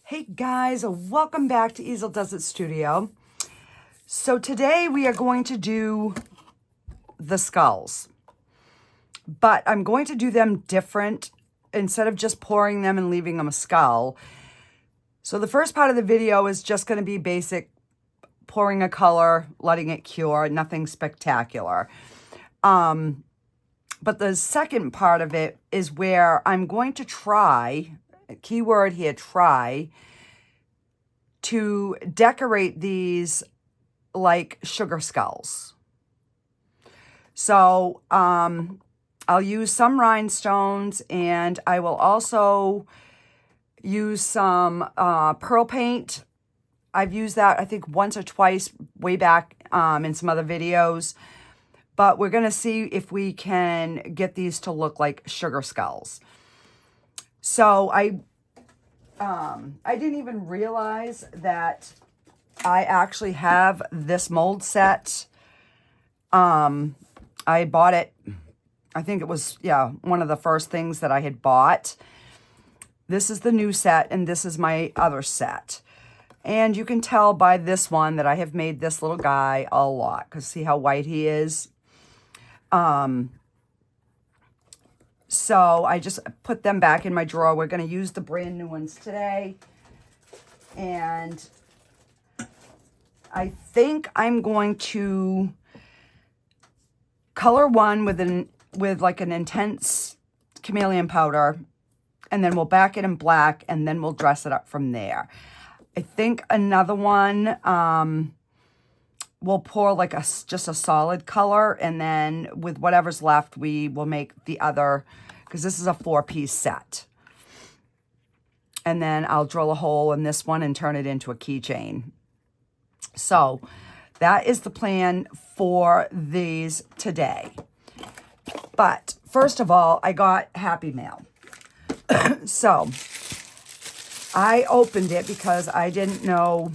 Hey guys, welcome back to Easeldoesitstudio. So today we are going to do the skulls, but I'm going to do them different instead of just pouring them and leaving them a skull. So the first part of the video is just going to be basic pouring a color, letting it cure, nothing spectacular. But the second part of it is where I'm going to try, keyword here, try, to decorate these like sugar skulls. So I'll use some rhinestones, and I will also use some pearl paint. I've used that, I think, once or twice way back in some other videos. But we're going to see if we can get these to look like sugar skulls. So I didn't even realize that I actually have this mold set. I bought it, I think it was, one of the first things that I had bought. This is the new set, and this is my other set. And you can tell by this one that I have made this little guy a lot, because see how white he is? So I just put them back in my drawer. We're going to use the brand new ones today. And I think I'm going to color one with like an intense Chameleon powder, and then we'll back it in black, and then we'll dress it up from there. I think another one, we'll pour like just a solid color, and then with whatever's left, we will make the other, because this is a 4-piece set. And then I'll drill a hole in this one and turn it into a keychain. So that is the plan for these today. But first of all, I got Happy Mail. So I opened it because I didn't know,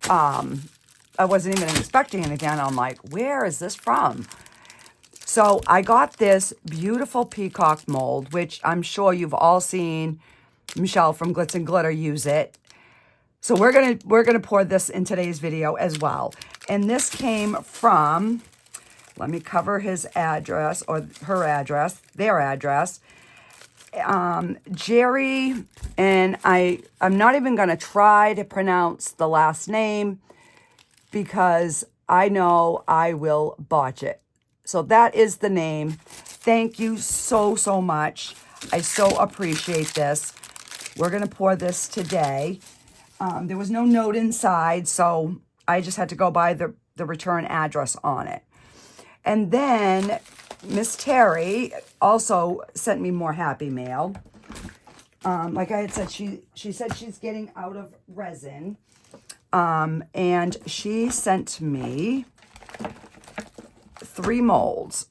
I wasn't even expecting anything. I'm like, where is this from? So I got this beautiful peacock mold, which I'm sure you've all seen Michelle from Glitz and Glitter use it. So we're gonna pour this in today's video as well. And this came from, let me cover his address, or her address, their address. Jerry, and I'm not even gonna try to pronounce the last name, because I know I will botch it. So that is the name. Thank you so, so much. I so appreciate this. We're going to pour this today. There was no note inside, so I just had to go by the return address on it. And then Miss Terry also sent me more Happy Mail. Like I had said, she said she's getting out of resin. And she sent me 3 molds.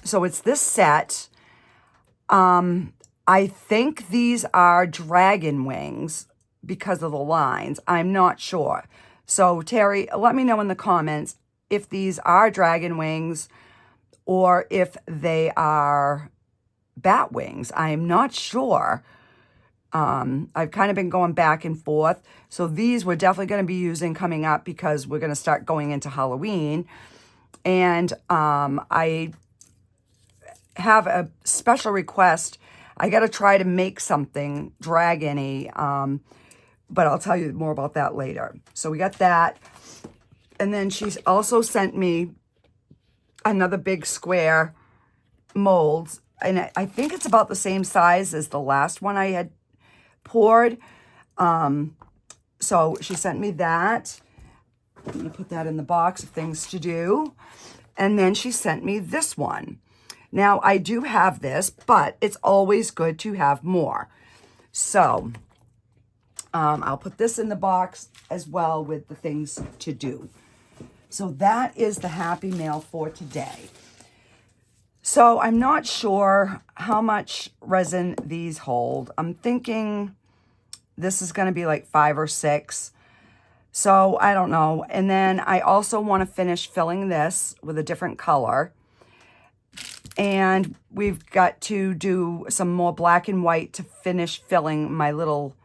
So it's this set. I think these are dragon wings because of the lines. I'm not sure. So Terry, let me know in the comments if these are dragon wings or if they are bat wings. I'm not sure. I've kind of been going back and forth. So these we're definitely going to be using coming up, because we're going to start going into Halloween. And I have a special request. I got to try to make something dragon-y, but I'll tell you more about that later. So we got that. And then she's also sent me another big square mold. And I think it's about the same size as the last one I had poured. So she sent me that. I'm going to put that in the box of things to do. And then she sent me this one. Now, I do have this, but it's always good to have more. So I'll put this in the box as well with the things to do. So that is the Happy Mail for today. So I'm not sure how much resin these hold. I'm thinking this is going to be like 5 or 6. So I don't know. And then I also want to finish filling this with a different color. And we've got to do some more black and white to finish filling my little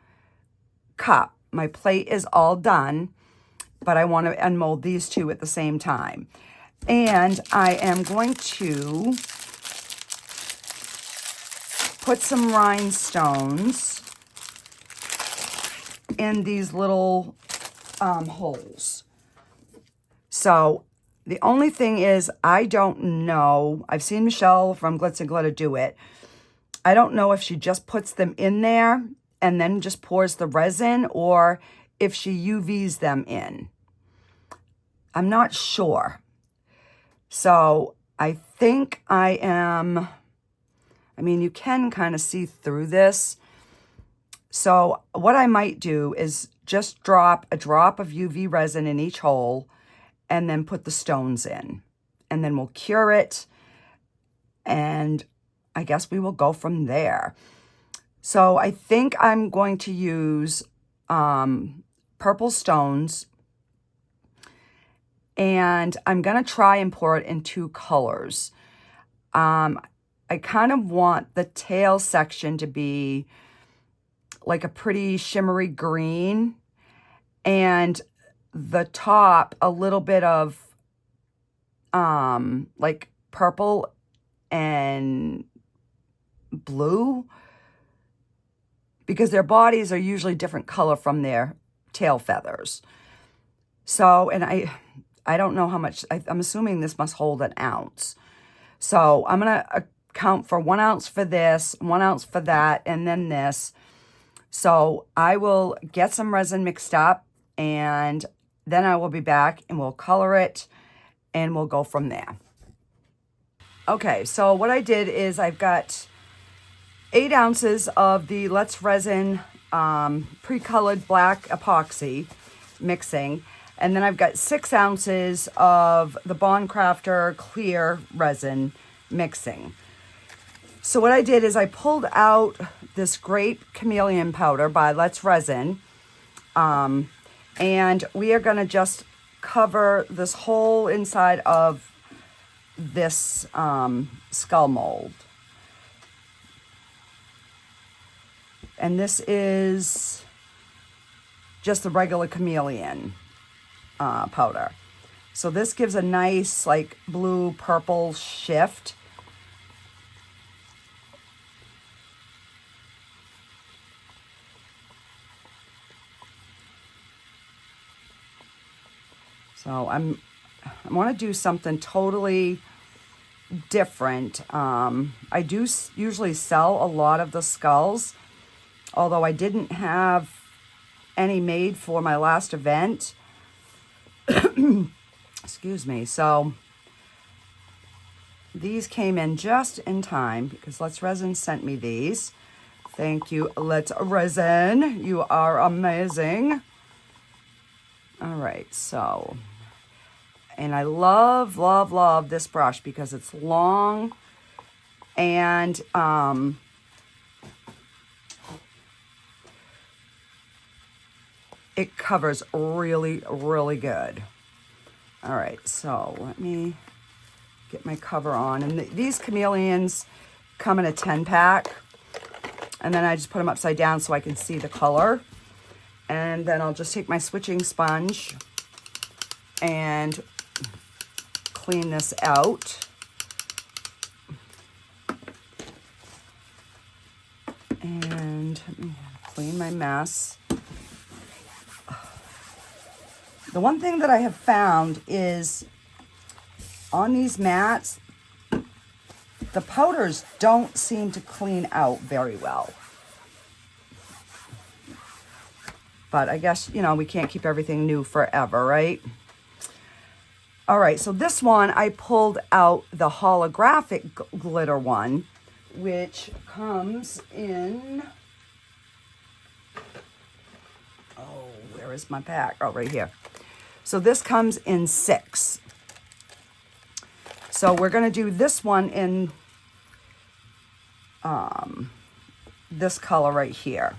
cup. My plate is all done, but I want to unmold these two at the same time. And I am going to put some rhinestones in these little holes. So the only thing is, I don't know. I've seen Michelle from Glitz and Glitter do it. I don't know if she just puts them in there and then just pours the resin, or if she UVs them in. I'm not sure. So I think I mean, you can kind of see through this. So what I might do is just drop a drop of UV resin in each hole and then put the stones in. And then we'll cure it. And I guess we will go from there. So I think I'm going to use purple stones. And I'm going to try and pour it in 2 colors. I kind of want the tail section to be like a pretty shimmery green, and the top a little bit of like purple and blue, because their bodies are usually different color from their tail feathers. So, and I don't know how much, I'm assuming this must hold an ounce. So I'm going to count for 1 ounce for this, 1 ounce for that, and then this. So I will get some resin mixed up, and then I will be back and we'll color it and we'll go from there. Okay, so what I did is I've got 8 ounces of the Let's Resin pre-colored black epoxy mixing. And then I've got 6 ounces of the Bond Craftor clear resin mixing. So what I did is I pulled out this grape chameleon powder by Let's Resin. And we are going to just cover this whole inside of this skull mold. And this is just the regular chameleon powder. So this gives a nice like blue purple shift. So I want to do something totally different. I do usually sell a lot of the skulls, although I didn't have any made for my last event. Excuse me. So these came in just in time because Let's Resin sent me these. Thank you, Let's Resin. You are amazing. All right, so, and I love, love, love this brush because it's long and it covers really, really good. All right, so let me get my cover on. And these chameleons come in a 10-pack. And then I just put them upside down so I can see the color. And then I'll just take my switching sponge and clean this out. And let me clean my mess. The one thing that I have found is on these mats, the powders don't seem to clean out very well. But I guess, you know, we can't keep everything new forever, right? All right, so this one, I pulled out the holographic glitter one, which comes in... Oh, where is my pack? Oh, right here. So this comes in 6. So we're going to do this one in this color right here.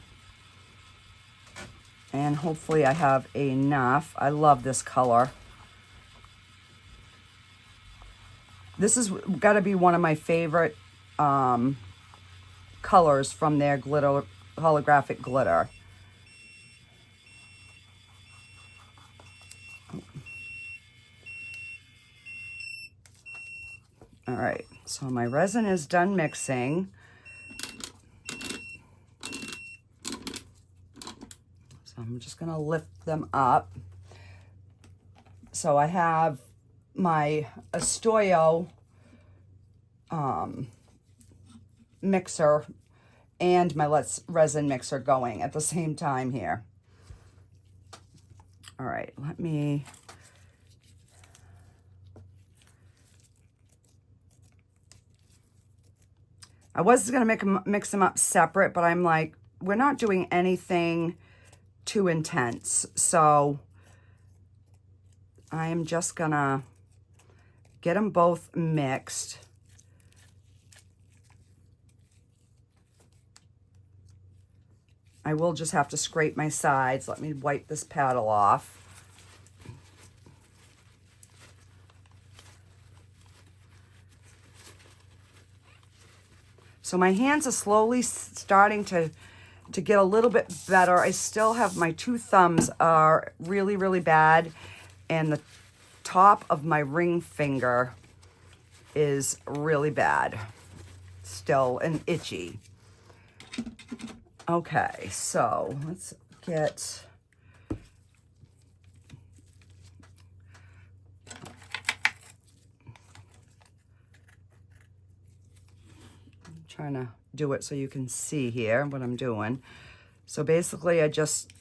And hopefully I have enough. I love this color. This has got to be one of my favorite colors from their glitter, holographic glitter. All right, so my resin is done mixing. So I'm just gonna lift them up. So I have my Easeldoesitstudio mixer and my resin mixer going at the same time here. All right, let me... I was gonna mix them up separate, but I'm like, we're not doing anything too intense. So I am just gonna get them both mixed. I will just have to scrape my sides. Let me wipe this paddle off. So my hands are slowly starting to get a little bit better. I still have my two thumbs are really, really bad. And the top of my ring finger is really bad still and itchy. Okay, so let's get... trying to do it so you can see here what I'm doing. So basically I just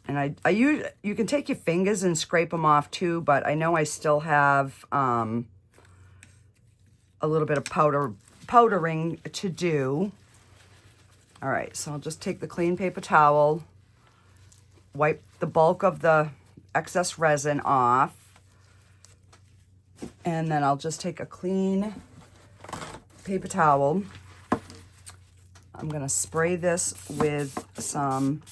and I use, you can take your fingers and scrape them off too, but I know I still have a little bit of powdering to do. All right, so I'll just take the clean paper towel, wipe the bulk of the excess resin off. And then I'll just take a clean paper towel. I'm gonna spray this with some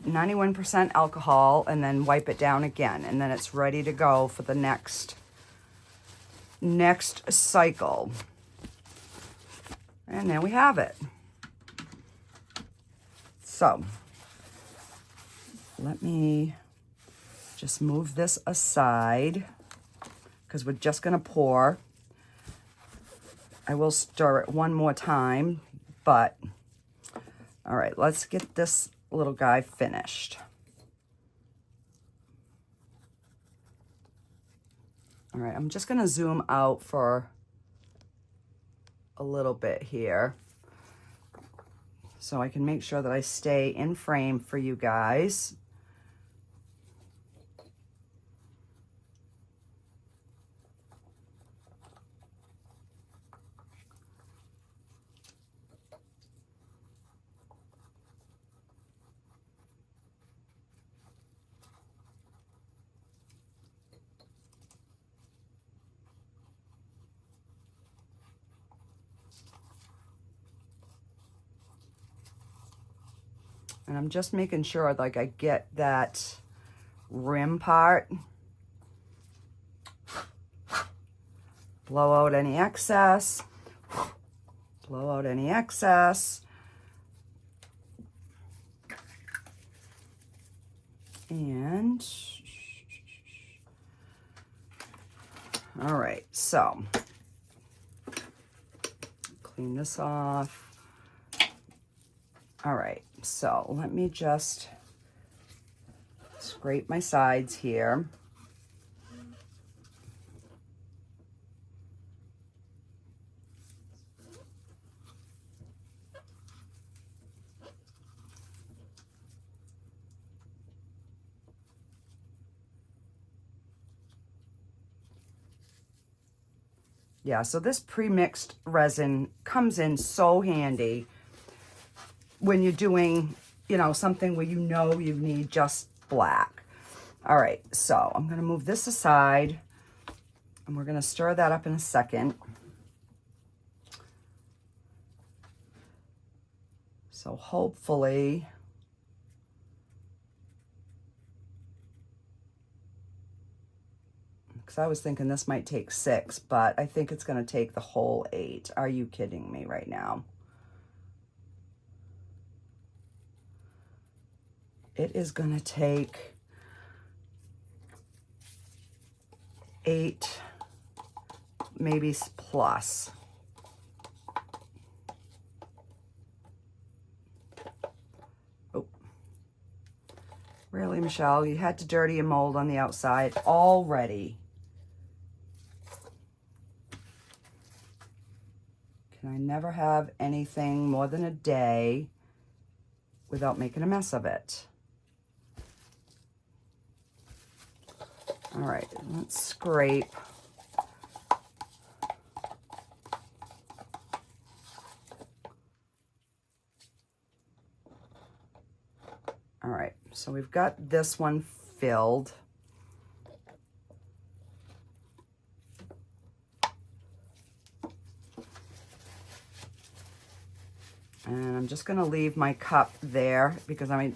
91% alcohol and then wipe it down again. And then it's ready to go for the next cycle. And there we have it. So let me just move this aside because we're just gonna pour. I will stir it one more time, but all right, let's get this little guy finished. All right, I'm just gonna zoom out for a little bit here so I can make sure that I stay in frame for you guys. And I'm just making sure like I get that rim part. Blow out any excess. Blow out any excess. And all right, so clean this off. All right, so let me just scrape my sides here. Yeah, so this pre-mixed resin comes in so handy when you're doing, you know, something where you know you need just black. All right, so I'm gonna move this aside and we're gonna stir that up in a second. So hopefully, because I was thinking this might take 6, but I think it's gonna take the whole 8. Are you kidding me right now? It is gonna take 8, maybe plus. Oh, really, Michelle? You had to dirty your mold on the outside already. Can I never have anything more than a day without making a mess of it? All right, let's scrape. All right, so we've got this one filled. And I'm just gonna leave my cup there because I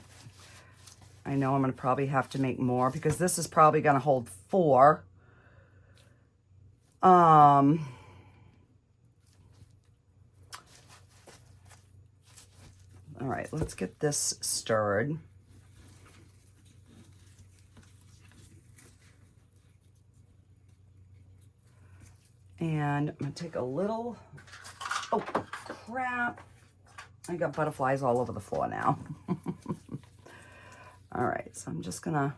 know I'm gonna probably have to make more because this is probably gonna hold 4. All right, let's get this stirred. And I'm gonna take a little, oh crap. I got butterflies all over the floor now. All right, so I'm just gonna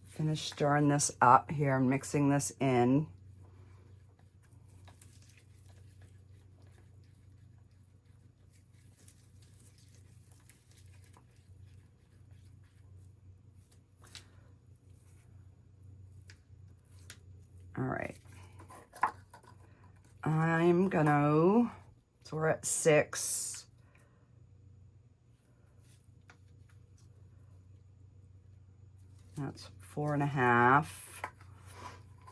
finish stirring this up here and mixing this in. All right. I'm gonna, so we're at 6. That's 4.5.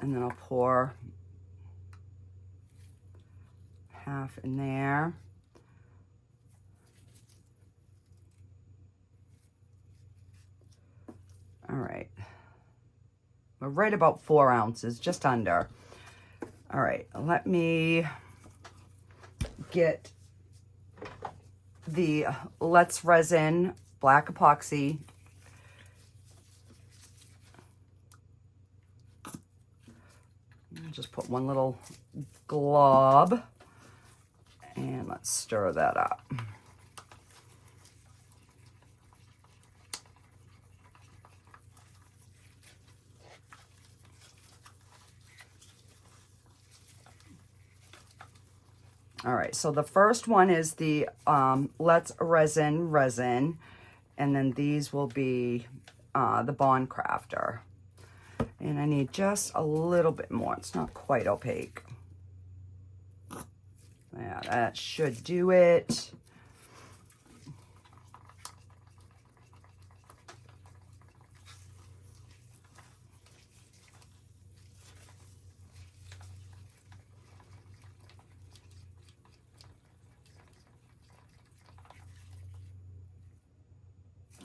And then I'll pour half in there. All right. We're right about 4 ounces, just under. All right, let me get the Let's Resin Black Epoxy. I'll just put one little glob and let's stir that up. All right, so the first one is the Let's Resin, and then these will be the Bond Craftor. And I need just a little bit more. It's not quite opaque. Yeah, that should do it.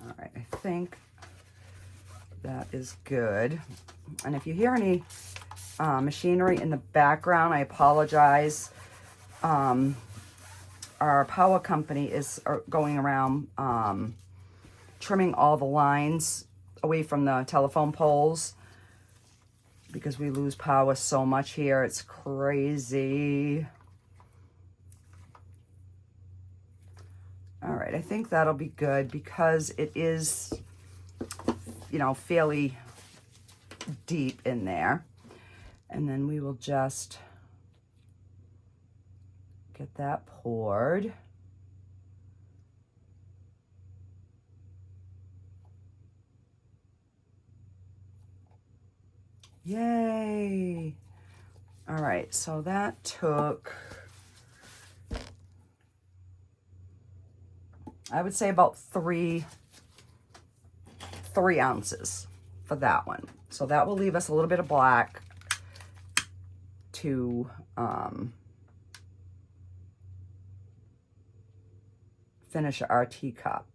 All right, I think that is good. And if you hear any machinery in the background, I apologize. Our power company is going around trimming all the lines away from the telephone poles because we lose power so much here. It's crazy. All right, I think that'll be good because it is, you know, fairly deep in there. And then we will just get that poured. Yay! All right, so that took, I would say about 3 ounces for that one. So that will leave us a little bit of black to finish our teacup.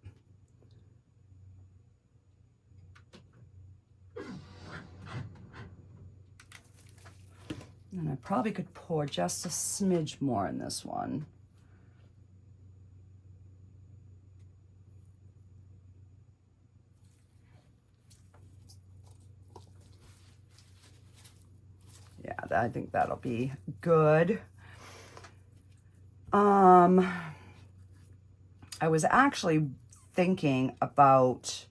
And I probably could pour just a smidge more in this one. Yeah, I think that'll be good. I was actually thinking about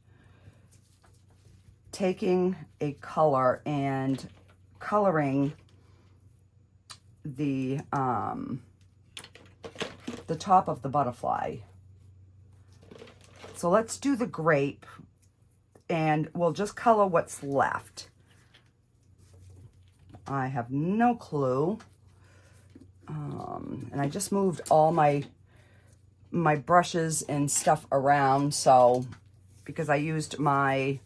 taking a color and coloring the top of the butterfly. So let's do the grape, and we'll just color what's left. I have no clue. And I just moved all my brushes and stuff around, so because I used my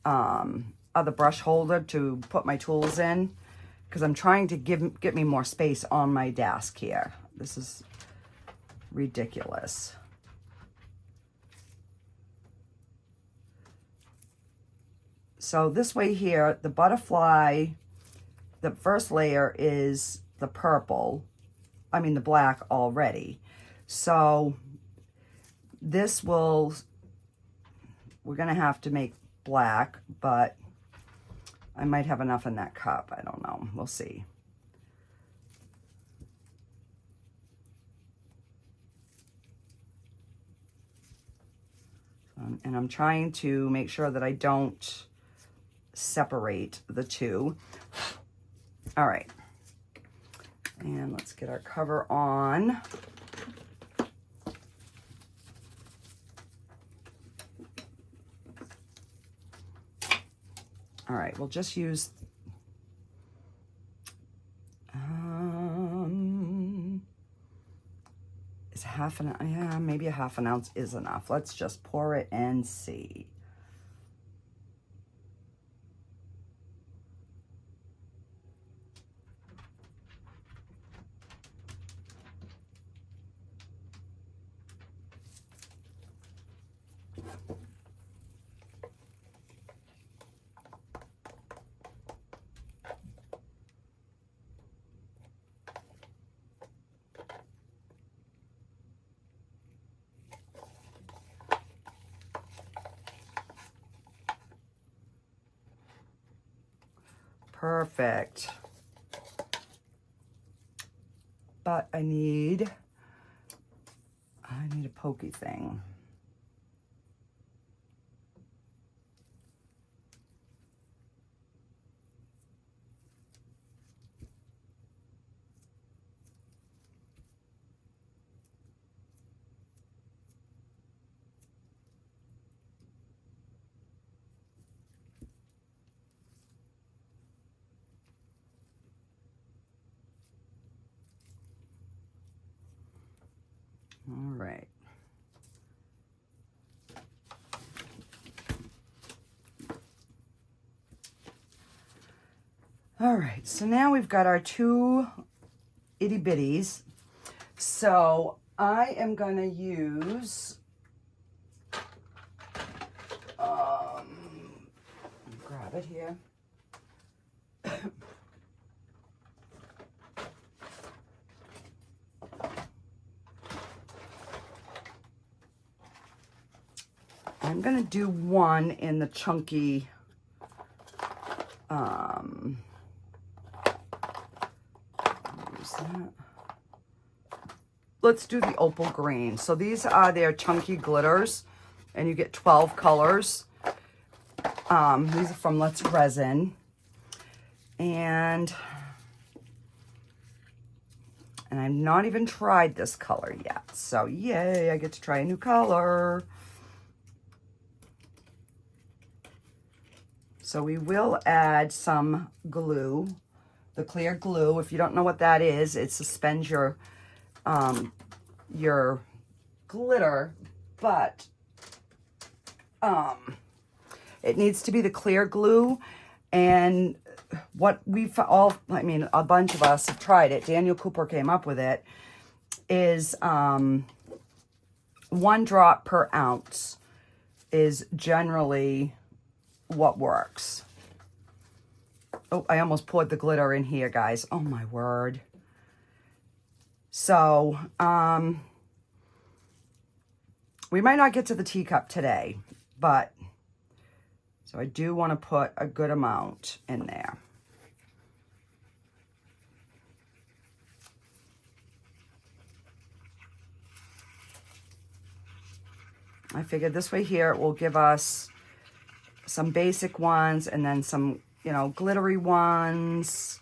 other brush holder to put my tools in, because I'm trying to get me more space on my desk here. This is ridiculous. So this way here, the butterfly, the first layer is the purple, I mean the black already. So this will, we're gonna have to make black, but I might have enough in that cup. I don't know, we'll see. And I'm trying to make sure that I don't separate the two. All right. And let's get our cover on. All right, we'll just use, is half an, yeah, maybe a half an ounce is enough. Let's just pour it and see. Perfect. But I need a pokey thing. All right. All right, so now we've got our two itty bitties. So I am going to use, grab it here. I'm going to do one in the chunky, let's do the opal green. So these are their chunky glitters, and you get 12 colors. These are from Let's Resin. And I've not even tried this color yet. So yay, I get to try a new color. So we will add some glue, the clear glue. If you don't know what that is, it suspends your glitter, but it needs to be the clear glue. And what we've all, I mean, a bunch of us have tried it. Daniel Cooper came up with it, is 1 drop per ounce is generally what works. Oh, I almost poured the glitter in here, guys. Oh my word. So, we might not get to the teacup today, but, so I do want to put a good amount in there. I figured this way here it will give us some basic ones and then some, you know, glittery ones.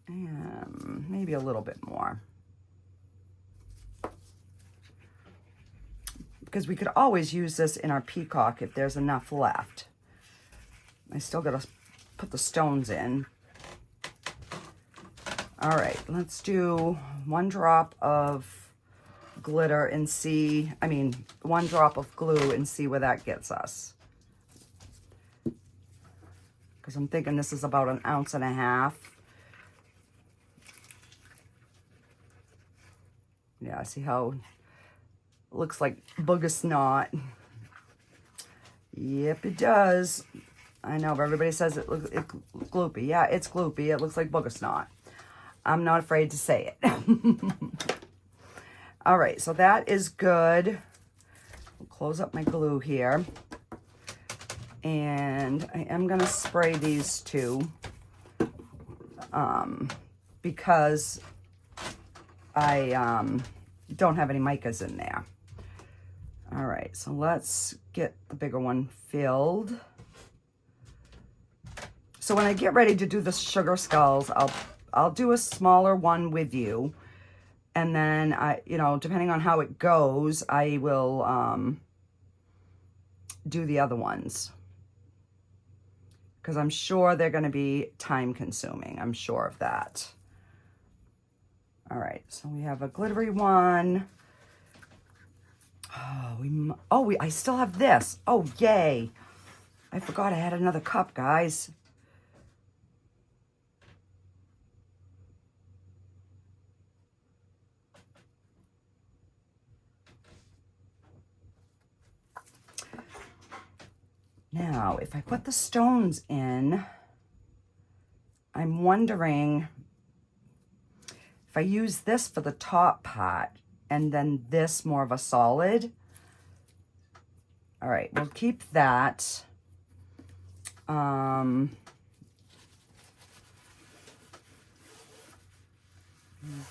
And maybe a little bit more. Because we could always use this in our peacock if there's enough left. I still gotta put the stones in. All right, let's do 1 drop of glitter and see, 1 drop of glue and see where that gets us. Because I'm thinking this is about 1.5 ounces. Yeah, see how it looks like booger snot. Yep, it does. I know, but everybody says it's gloopy. Yeah, it's gloopy. It looks like booger snot. I'm not afraid to say it. All right, so that is good. I'll close up my glue here. And I am going to spray these two because I don't have any micas in there. All right, so let's get the bigger one filled. So when I get ready to do the sugar skulls, I'll do a smaller one with you. And then depending on how it goes, I will do the other ones. Because I'm sure they're going to be time consuming. I'm sure of that. All right, so we have a glittery one. I still have this. Oh, yay. I forgot I had another cup, guys. Now, if I put the stones in, I'm wondering if I use this for the top part and then this more of a solid. All right, we'll keep that. Move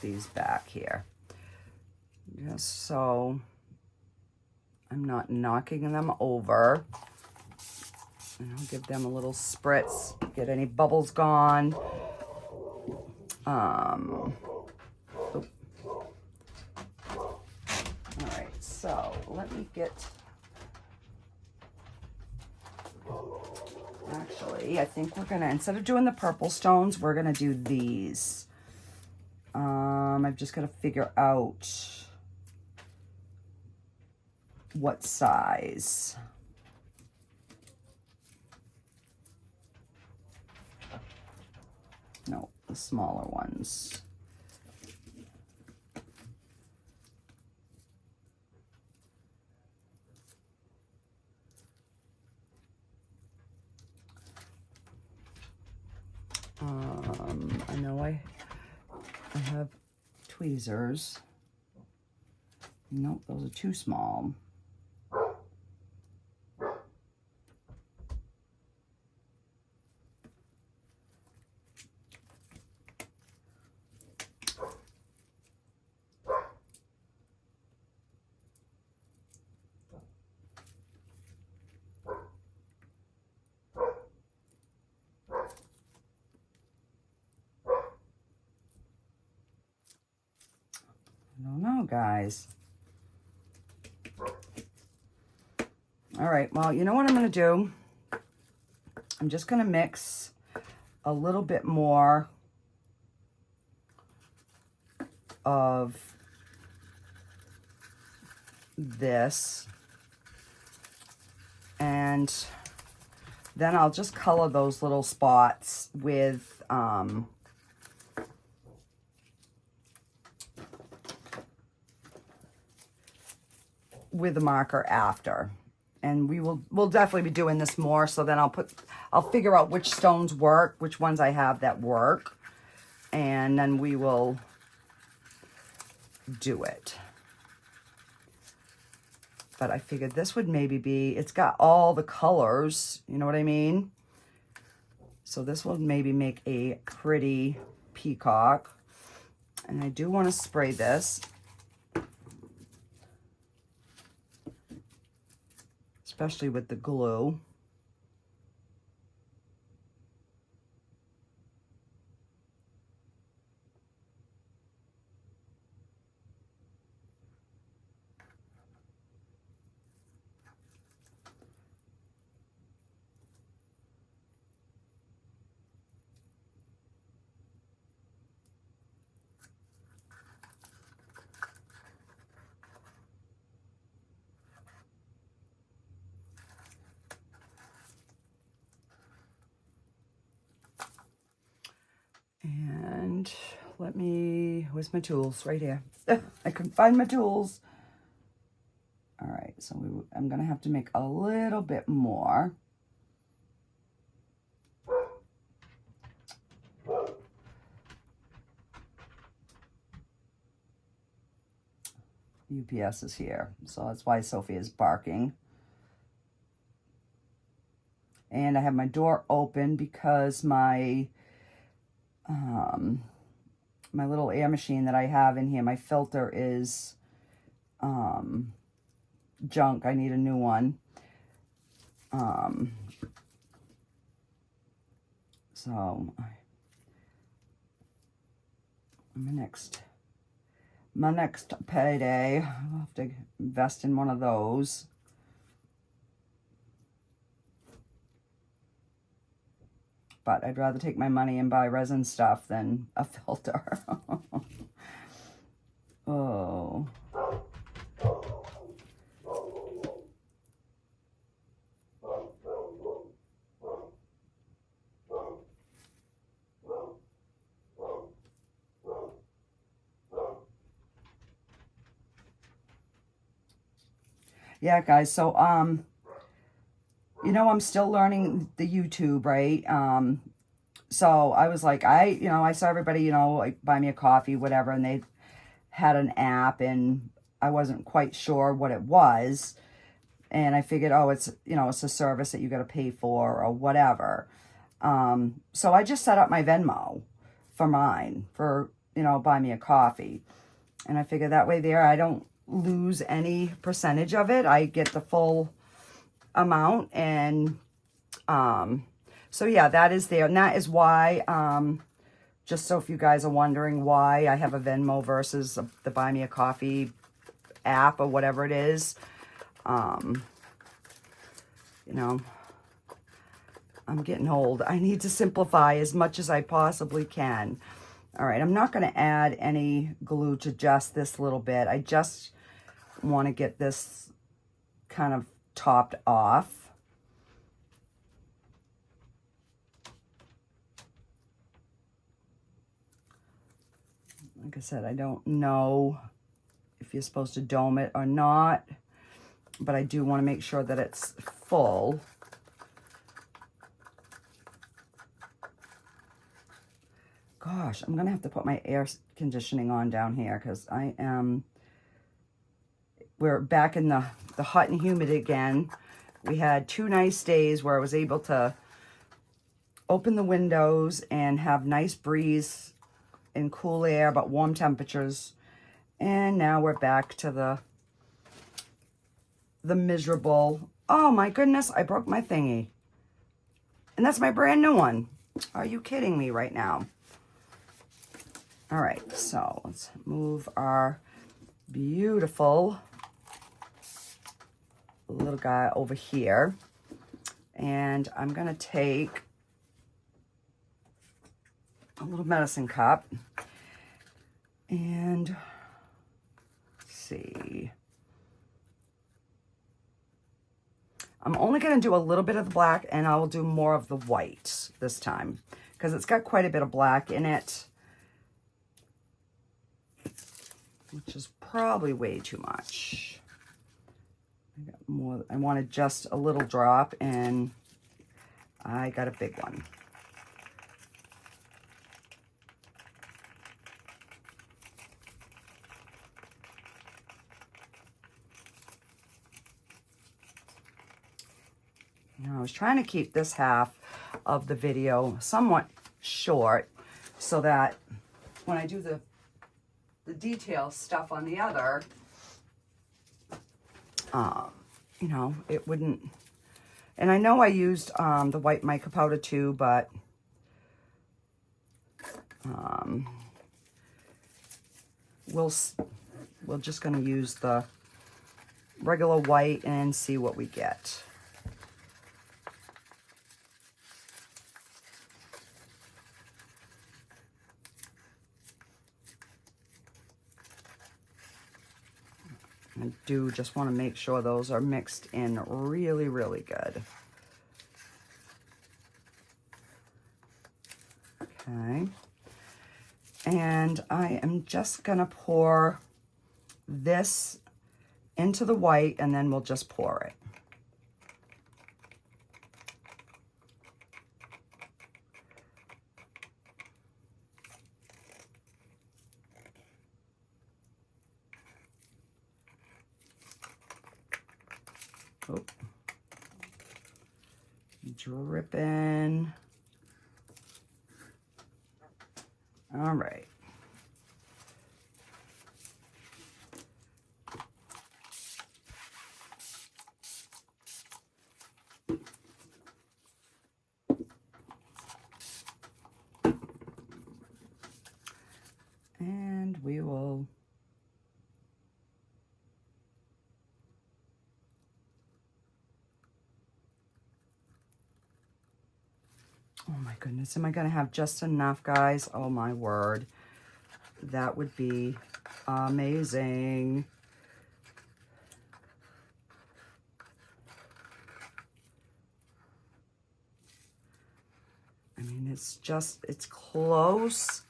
these back here. Just so I'm not knocking them over. And I'll give them a little spritz, get any bubbles gone. All right, so let me get, actually, I think we're gonna, instead of doing the purple stones, we're gonna do these. I've just gotta figure out what size. No, the smaller ones. I know I have tweezers. Nope, those are too small. I don't know, guys. All right, well, you know what I'm going to do? I'm just going to mix a little bit more of this. And then I'll just color those little spots with the marker after. And we'll definitely be doing this more, so then I'll figure out which stones work, which ones I have that work, and then we will do it. But I figured this would maybe be, it's got all the colors, you know what I mean? So this will maybe make a pretty peacock. And I do want to spray this. Especially with the glue. And let me, where's my tools? Right here. I couldn't find my tools. All right, so I'm gonna have to make a little bit more. UPS is here, so that's why Sophie is barking. And I have my door open because my my little air machine that I have in here, my filter is junk. I need a new one. So my next payday, I'll have to invest in one of those. But I'd rather take my money and buy resin stuff than a filter. Oh. Yeah, guys, so you know, I'm still learning the YouTube, right? So I was like, I saw everybody, like buy me a coffee, whatever, and they had an app, and I wasn't quite sure what it was. And I figured, oh, it's, it's a service that you got to pay for or whatever. So I just set up my Venmo for mine, for, buy me a coffee. And I figured that way there, I don't lose any percentage of it. I get the full amount. And so yeah, that is there. And that is why, just so if you guys are wondering why I have a Venmo versus the Buy Me a Coffee app or whatever it is, I'm getting old. I need to simplify as much as I possibly can. All right, I'm not going to add any glue to just this little bit. I just want to get this kind of topped off. Like I said, I don't know if you're supposed to dome it or not, but I do want to make sure that it's full. Gosh, I'm going to have to put my air conditioning on down here because we're back in the hot and humid again. We had 2 nice days where I was able to open the windows and have nice breeze and cool air, but warm temperatures. And now we're back to the miserable. Oh my goodness, I broke my thingy. And that's my brand new one. Are you kidding me right now? All right, so let's move our beautiful little guy over here. And I'm gonna take a little medicine cup and let's see. I'm only gonna do a little bit of the black, and I will do more of the white this time because it's got quite a bit of black in it, which is probably way too much. I got more. I wanted just a little drop, and I got a big one. I was trying to keep this half of the video somewhat short so that when I do the detail stuff on the other, you know, it wouldn't. And I know I used the white mica powder too, but we're just going to use the regular white and see what we get. I do just want to make sure those are mixed in really, really good. Okay. And I am just going to pour this into the white, and then we'll just pour it. Oh. Dripping. All right. And we will oh my goodness, am I going to have just enough, guys? Oh my word. That would be amazing. I mean, it's close.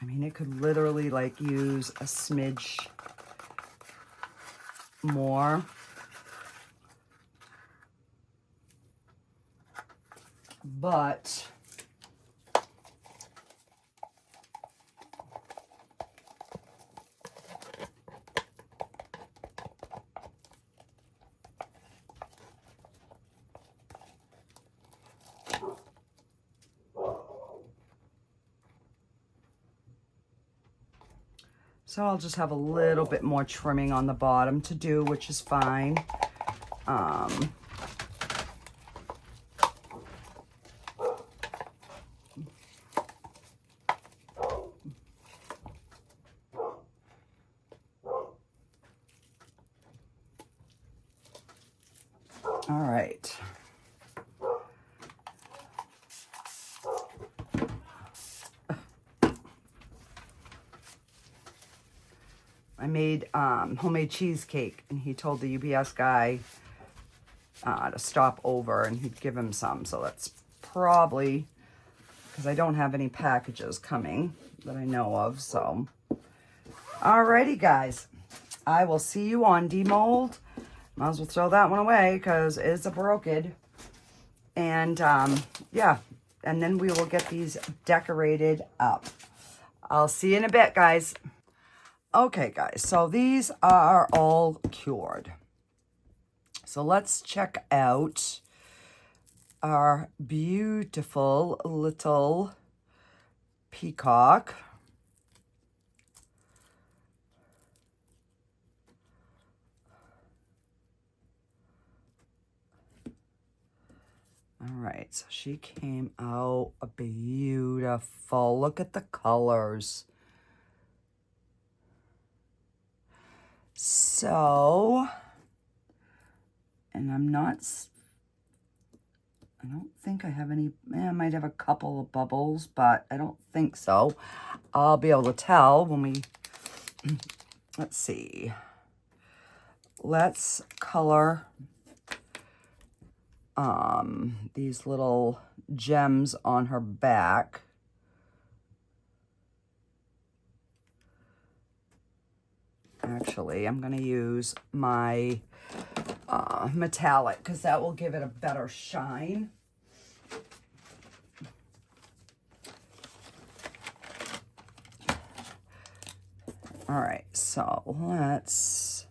I mean, it could literally like use a smidge more. But so I'll just have a little bit more trimming on the bottom to do, which is fine. All right. I made homemade cheesecake, and he told the UPS guy to stop over and he'd give him some. So that's probably because I don't have any packages coming that I know of. So, alrighty, guys. I will see you on demold. Might as well throw that one away because it's a broken. And yeah, and then we will get these decorated up. I'll see you in a bit, guys. Okay, guys, so these are all cured. So let's check out our beautiful little peacock. All right, so she came out beautiful. Look at the colors. So, and I don't think I have any, I might have a couple of bubbles, but I don't think so. I'll be able to tell when we, let's see. Let's color these little gems on her back. Actually, I'm going to use my metallic because that will give it a better shine. All right, so let's...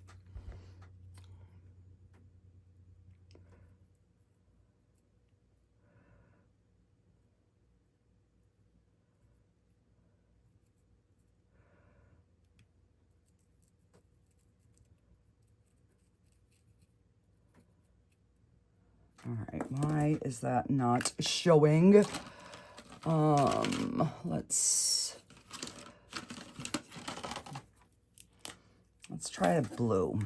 All right, why is that not showing? Let's try a blue.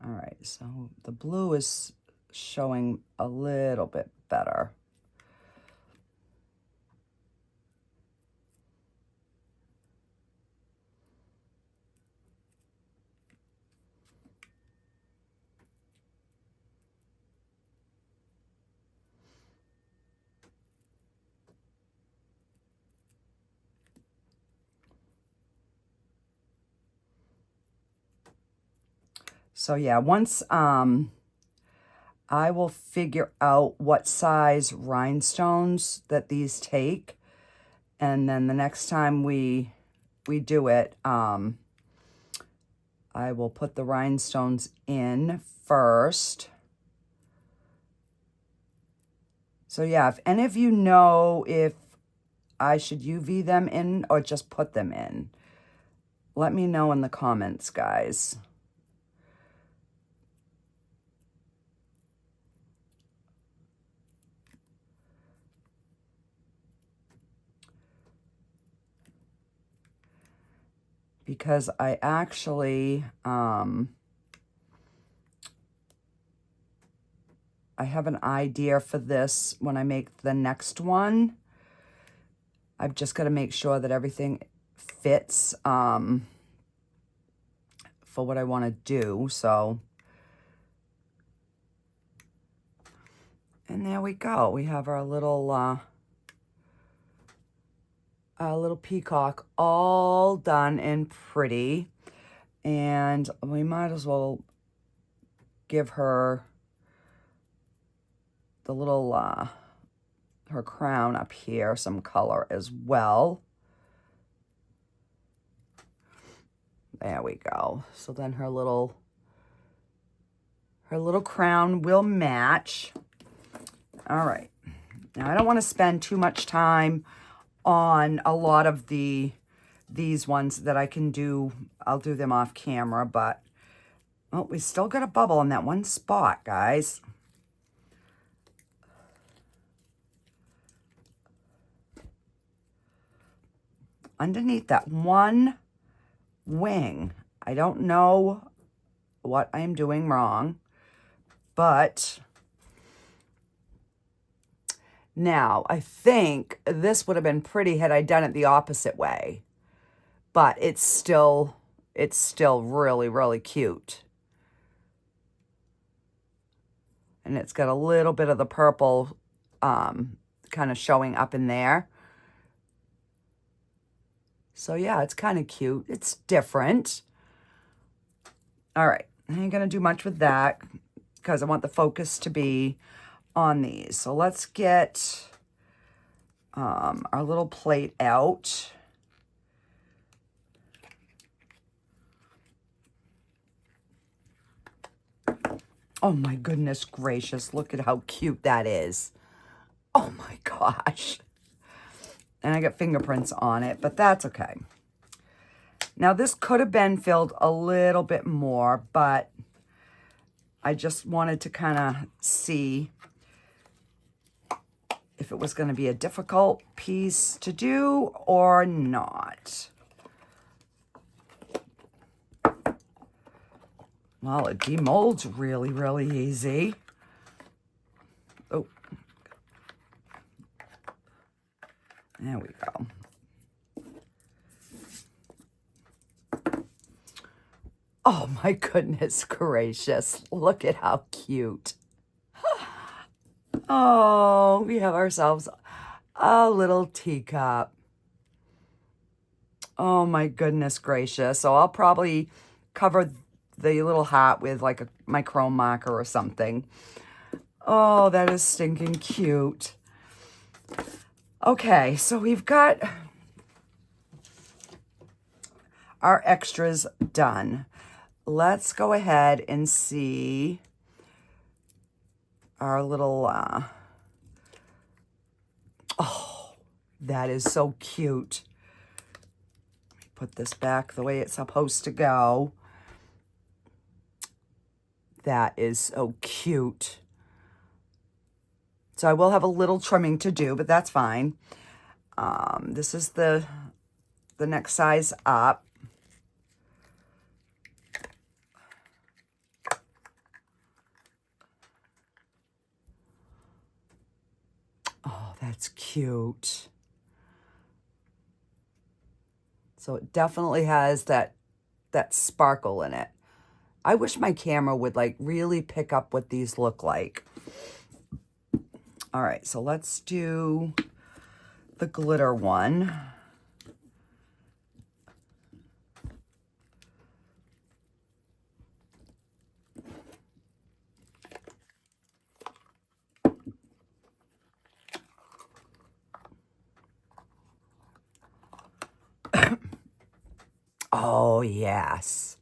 All right, so the blue is showing a little bit better. So yeah, once I will figure out what size rhinestones that these take, and then the next time we do it, I will put the rhinestones in first. So yeah, if any of you know if I should UV them in or just put them in, let me know in the comments, guys. Because I actually, I have an idea for this when I make the next one. I've just got to make sure that everything fits for what I want to do. So, and there we go. We have our little peacock all done and pretty. And we might as well give her the little, her crown up here some color as well. There we go. So then her little crown will match. All right. Now I don't want to spend too much time on a lot of these ones that I can do. I'll do them off camera, but oh, we still got a bubble in that one spot, guys. Underneath that one wing. I don't know what I'm doing wrong, but now I think this would have been pretty had I done it the opposite way, but it's still really, really cute. And it's got a little bit of the purple kind of showing up in there. So yeah, it's kind of cute. It's different. All right, I ain't gonna do much with that because I want the focus to be on these. So let's get our little plate out. Oh my goodness gracious, look at how cute that is. Oh my gosh. And I got fingerprints on it, but that's okay. Now this could have been filled a little bit more, but I just wanted to kind of see if it was going to be a difficult piece to do or not. Well, it demolds really, really easy. Oh. There we go. Oh my goodness gracious. Look at how cute. Oh, we have ourselves a little teacup. Oh my goodness gracious. So I'll probably cover the little hat with like my chrome marker or something. Oh, that is stinking cute. Okay, so we've got our extras done. Let's go ahead and see our little, oh, that is so cute. Let me put this back the way it's supposed to go. That is so cute. So I will have a little trimming to do, but that's fine. This is the next size up. Oh, that's cute. So it definitely has that sparkle in it. I wish my camera would like really pick up what these look like. All right, so let's do the glitter one. Oh, yes.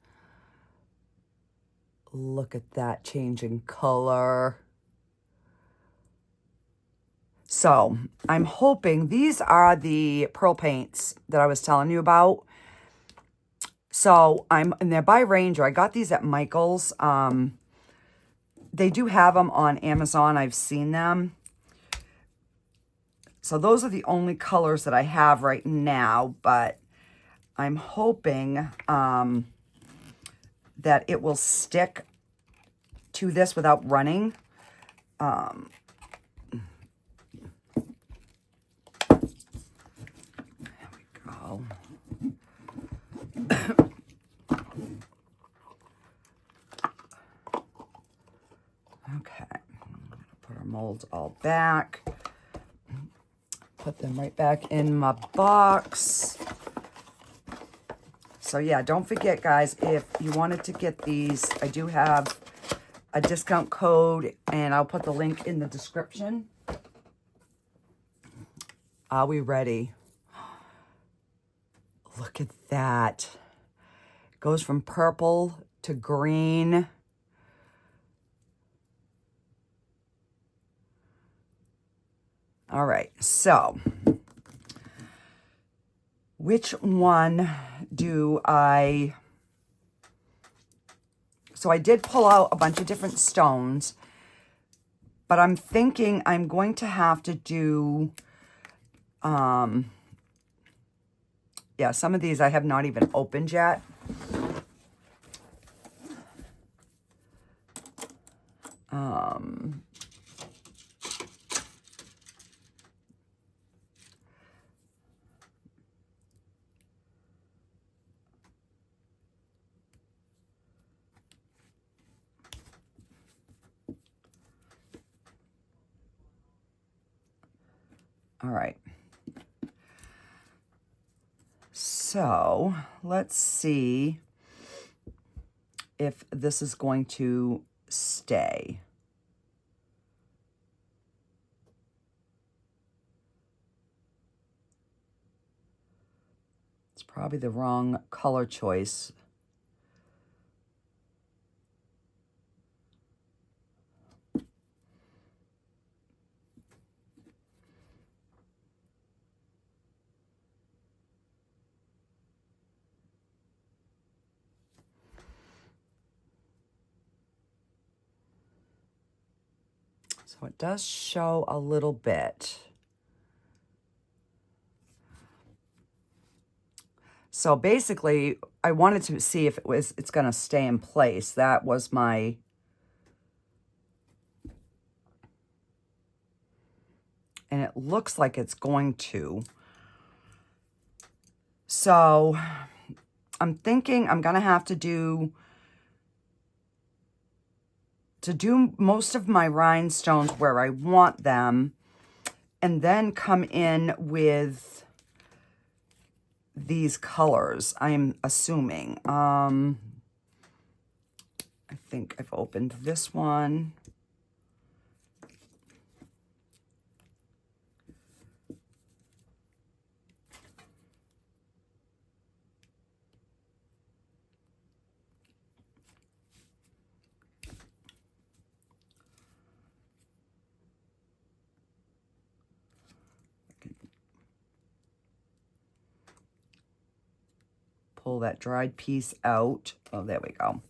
Look at that change in color. So I'm hoping these are the pearl paints that I was telling you about. So and they're by Ranger. I got these at Michael's. They do have them on Amazon. I've seen them. So those are the only colors that I have right now, but I'm hoping that it will stick to this without running. There we go. Okay, I'm gonna put our molds all back. Put them right back in my box. So yeah, don't forget, guys, if you wanted to get these, I do have a discount code, and I'll put the link in the description. Are we ready? Look at that. Goes from purple to green. All right, so which one do I... So I did pull out a bunch of different stones, but I'm thinking I'm going to have to do, yeah, some of these I have not even opened yet. All right. So let's see if this is going to stay. It's probably the wrong color choice. So it does show a little bit. So basically, I wanted to see if it's going to stay in place. That was my... And it looks like it's going to. So I'm thinking I'm going to have to do most of my rhinestones where I want them, and then come in with these colors, I'm assuming. I think I've opened this one. pull that dried piece out. Oh, there we go.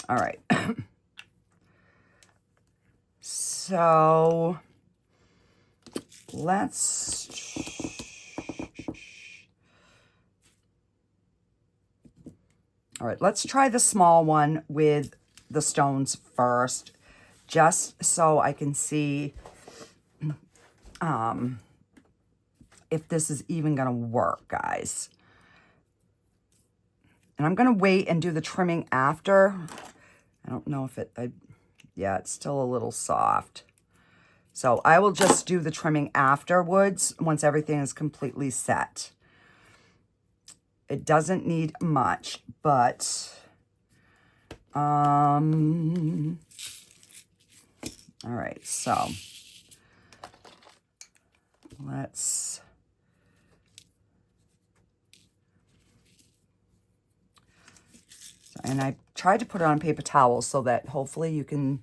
All right. So let's, all right, let's try the small one with the stones first, just so I can see if this is even gonna work, guys. And I'm gonna wait and do the trimming after. I don't know if yeah, it's still a little soft. So I will just do the trimming afterwards once everything is completely set. It doesn't need much, but all right, so let's and I tried to put it on paper towels so that hopefully you can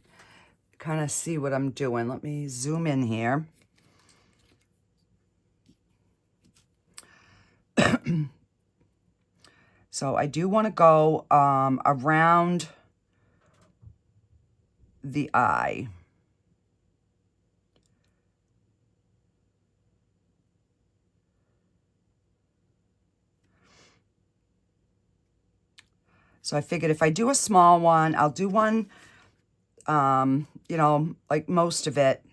kind of see what I'm doing. Let me zoom in here. So I do want to go around the eye. So I figured if I do a small one, I'll do one, you know, like most of it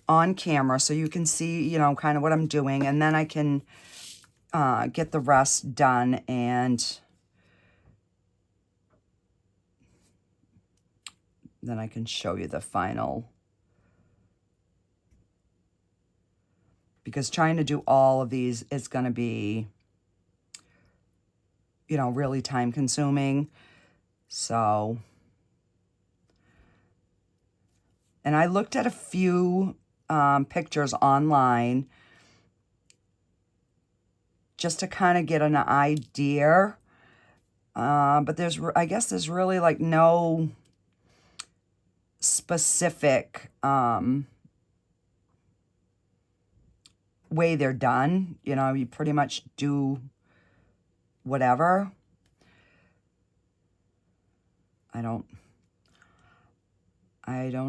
on camera so you can see, you know, kind of what I'm doing. And then I can get the rest done and then I can show you the final. Because trying to do all of these is going to be, you know, really time consuming. So, and I looked at a few pictures online just to kind of get an idea. But I guess there's really like no specific way they're done. You know, you pretty much do whatever. I don't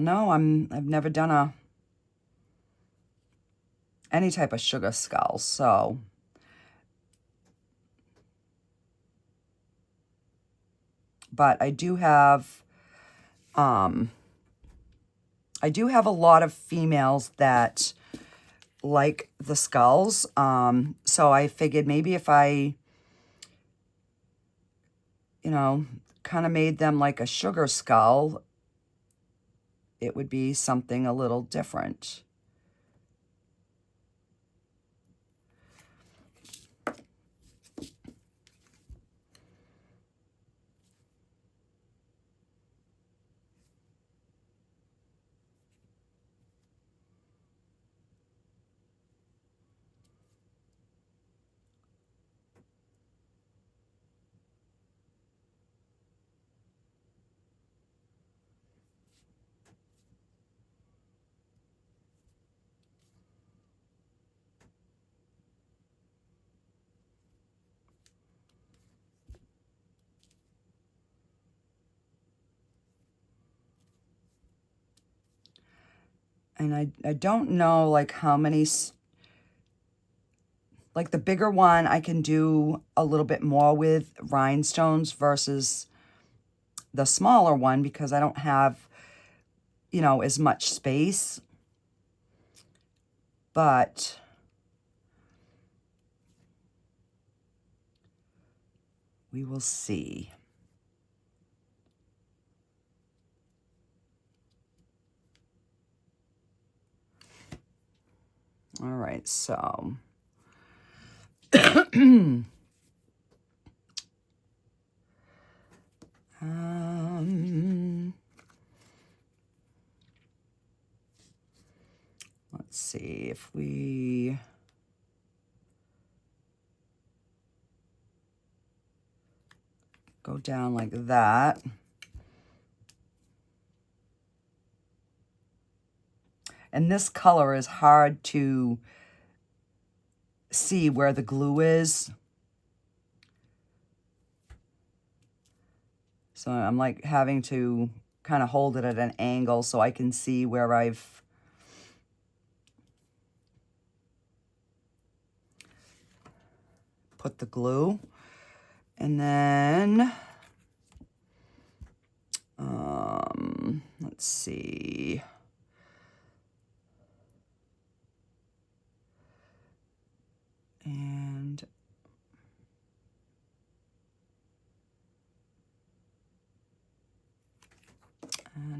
know. I've never done any type of sugar skull, so but I do have a lot of females that like the skulls. So I figured maybe if I, you know, kind of made them like a sugar skull, it would be something a little different. And I don't know like how many, like the bigger one I can do a little bit more with rhinestones versus the smaller one because I don't have, you know, as much space. But we will see. All right, so let's see if we go down like that. And this color is hard to see where the glue is. So I'm like having to kind of hold it at an angle so I can see where I've put the glue. And then, let's see. And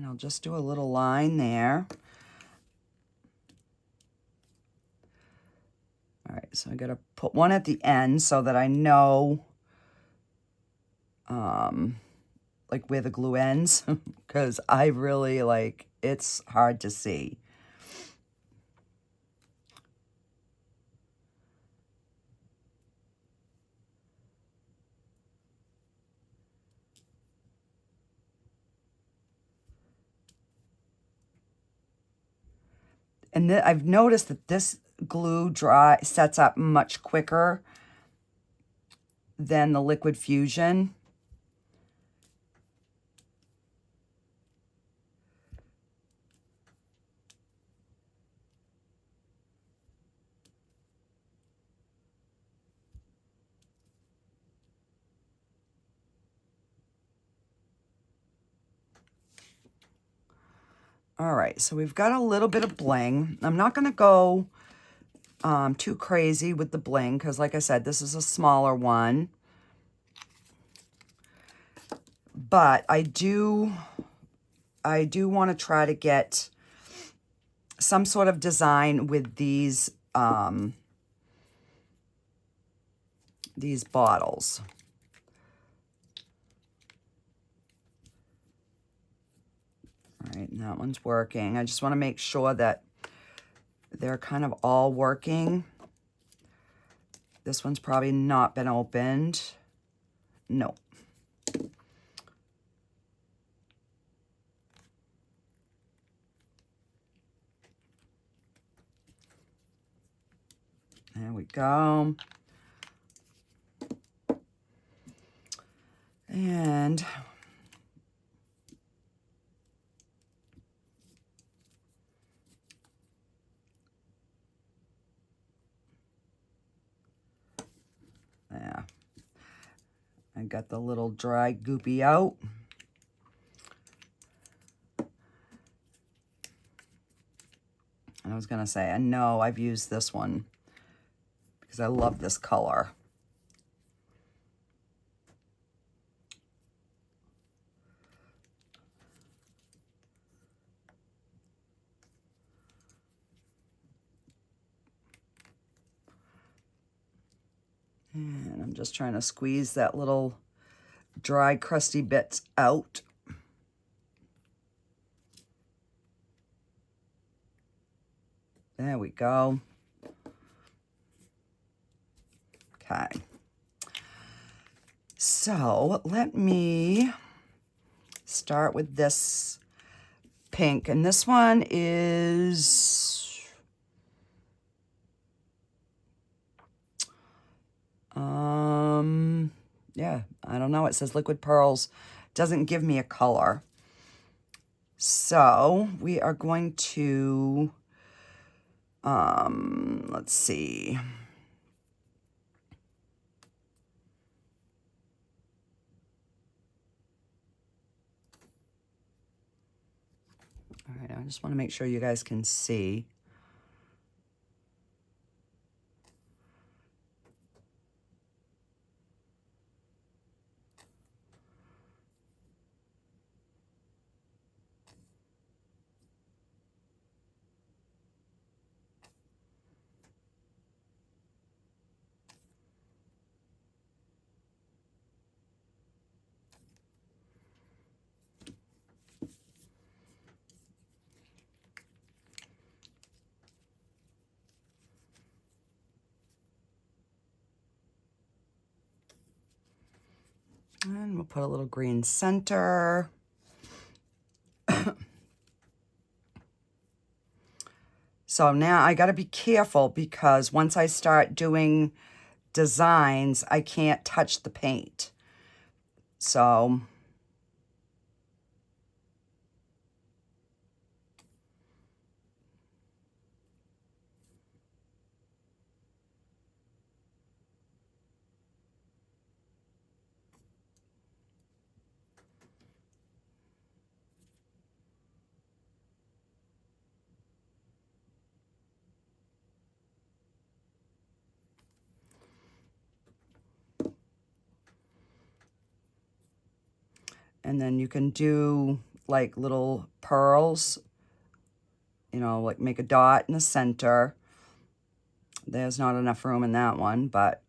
I'll just do a little line there. All right, so I gotta put one at the end so that I know like where the glue ends, because I really like, it's hard to see. And I've noticed that this glue sets up much quicker than the Liquid Fusion. All right, so we've got a little bit of bling. I'm not going to go too crazy with the bling because, like I said, this is a smaller one. But I do want to try to get some sort of design with these bottles. All right, and that one's working. I just want to make sure that they're kind of all working. This one's probably not been opened. No. There we go. And yeah, I got the little dry goopy out. I was gonna say, I know I've used this one because I love this color. And I'm just trying to squeeze that little dry, crusty bits out. There we go. Okay. So let me start with this pink. And this one is... yeah, I don't know. It says Liquid Pearls. Doesn't give me a color. So we are going to, let's see. All right, I just want to make sure you guys can see. And we'll put a little green center. So now I got to be careful because once I start doing designs, I can't touch the paint. So And then you can do like little pearls, you know, like make a dot in the center. There's not enough room in that one, but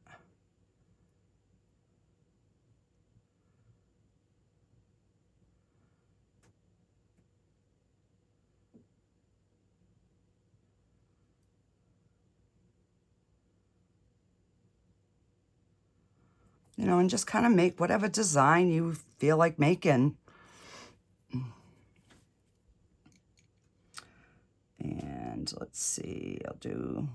you know, and just kind of make whatever design you feel like making. And let's see, I'll do...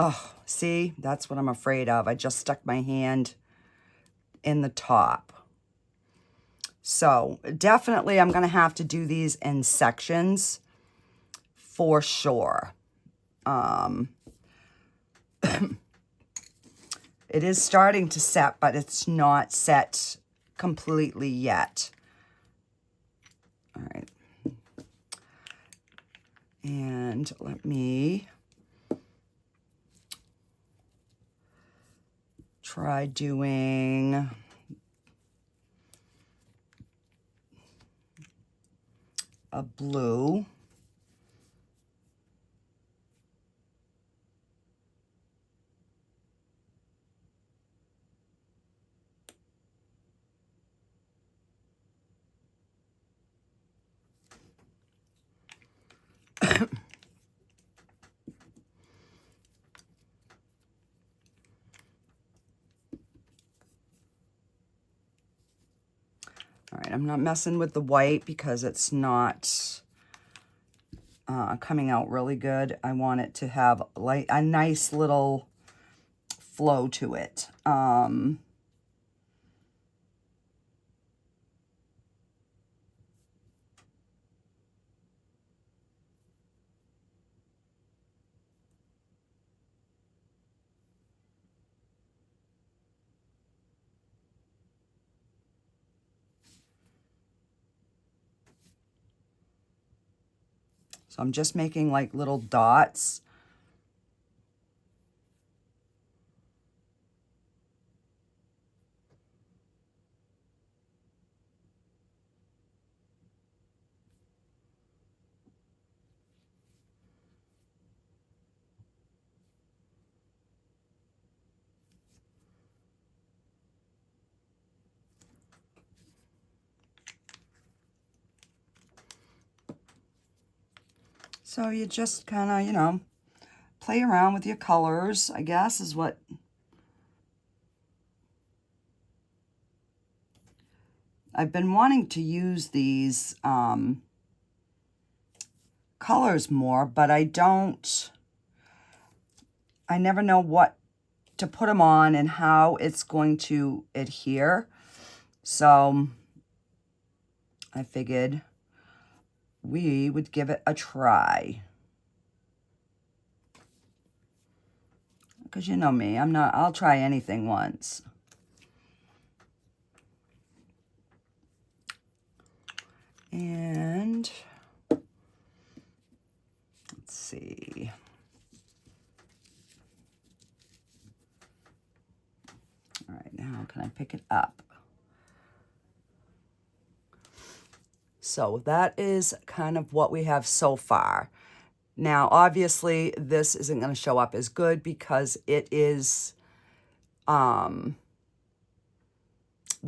Oh, see, that's what I'm afraid of. I just stuck my hand in the top. So definitely I'm going to have to do these in sections for sure. It is starting to set, but it's not set completely yet. All right. And let me try doing a blue. All right, I'm not messing with the white because it's not coming out really good. I want it to have like a nice little flow to it. So I'm just making like little dots. So you just kind of, you know, play around with your colors, I guess, is what I've been wanting to use these colors more, but I never know what to put them on and how it's going to adhere. So I figured we would give it a try. Because you know me, I'll try anything once. And let's see. All right, now can I pick it up? So that is kind of what we have so far. Now, obviously, this isn't going to show up as good because it is the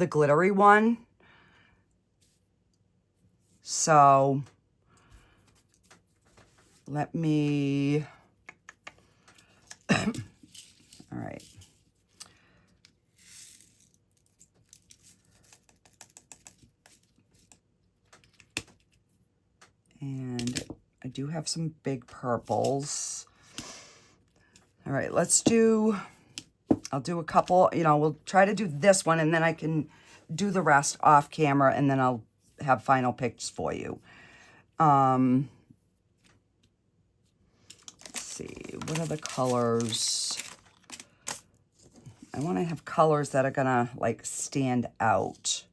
glittery one. So let me, all right. And I do have some big purples. All right, I'll do a couple, you know, we'll try to do this one and then I can do the rest off camera and then I'll have final picks for you. Let's see, what are the colors? I want to have colors that are gonna like stand out.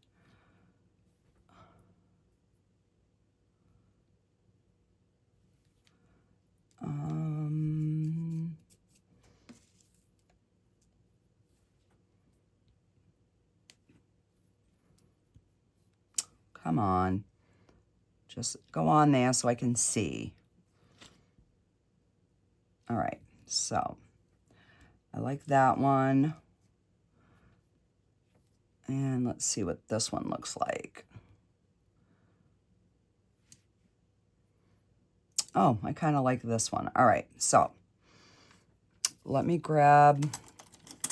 Come on. Just go on there so I can see. All right, so I like that one. And let's see what this one looks like. Oh, I kind of like this one. All right, so let me grab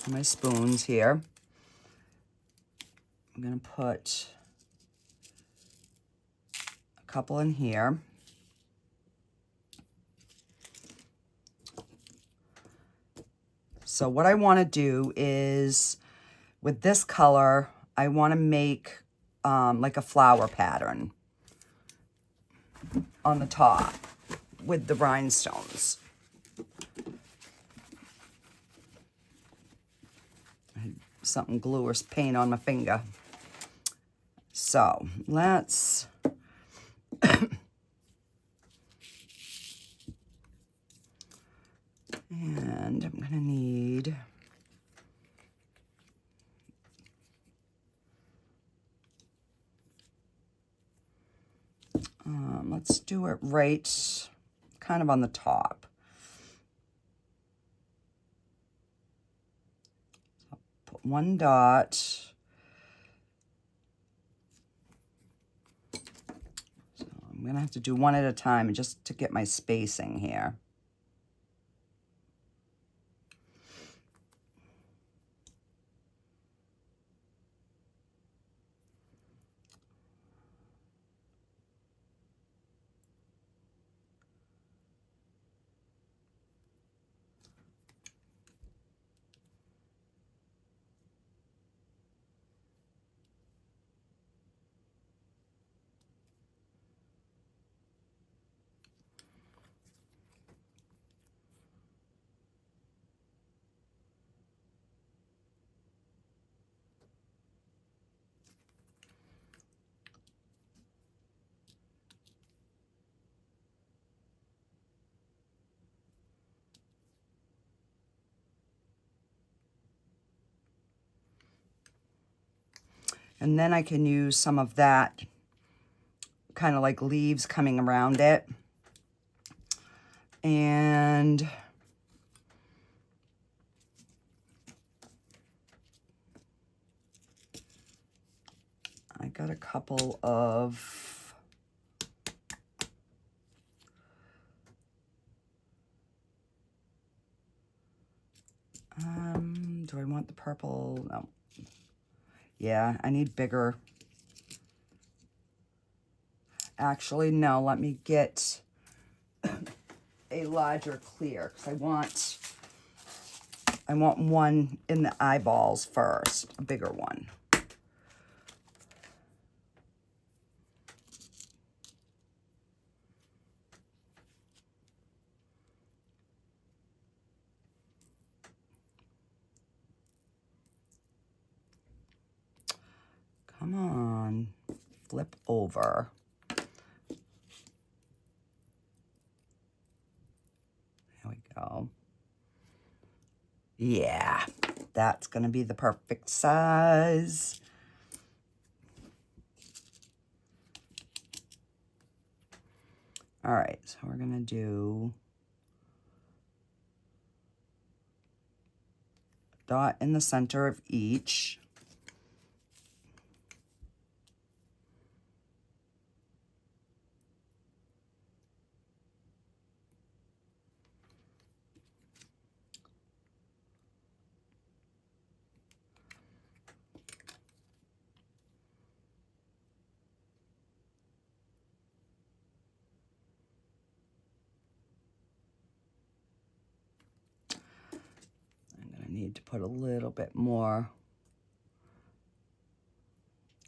my spoons here. I'm gonna put a couple in here. So what I want to do is, with this color, I want to make like a flower pattern on the top with the rhinestones. I had something glue or paint on my finger. So let's and I'm gonna need let's do it right kind of on the top. So put one dot. So I'm gonna have to do one at a time just to get my spacing here. And then I can use some of that kind of like leaves coming around it. And I got a couple of do I want the purple? No. Yeah, I need bigger. Actually, no, let me get a larger clear because I want one in the eyeballs first, a bigger one. Come on, flip over. There we go. Yeah, that's gonna be the perfect size. All right, so we're gonna do a dot in the center of each. Need to put a little bit more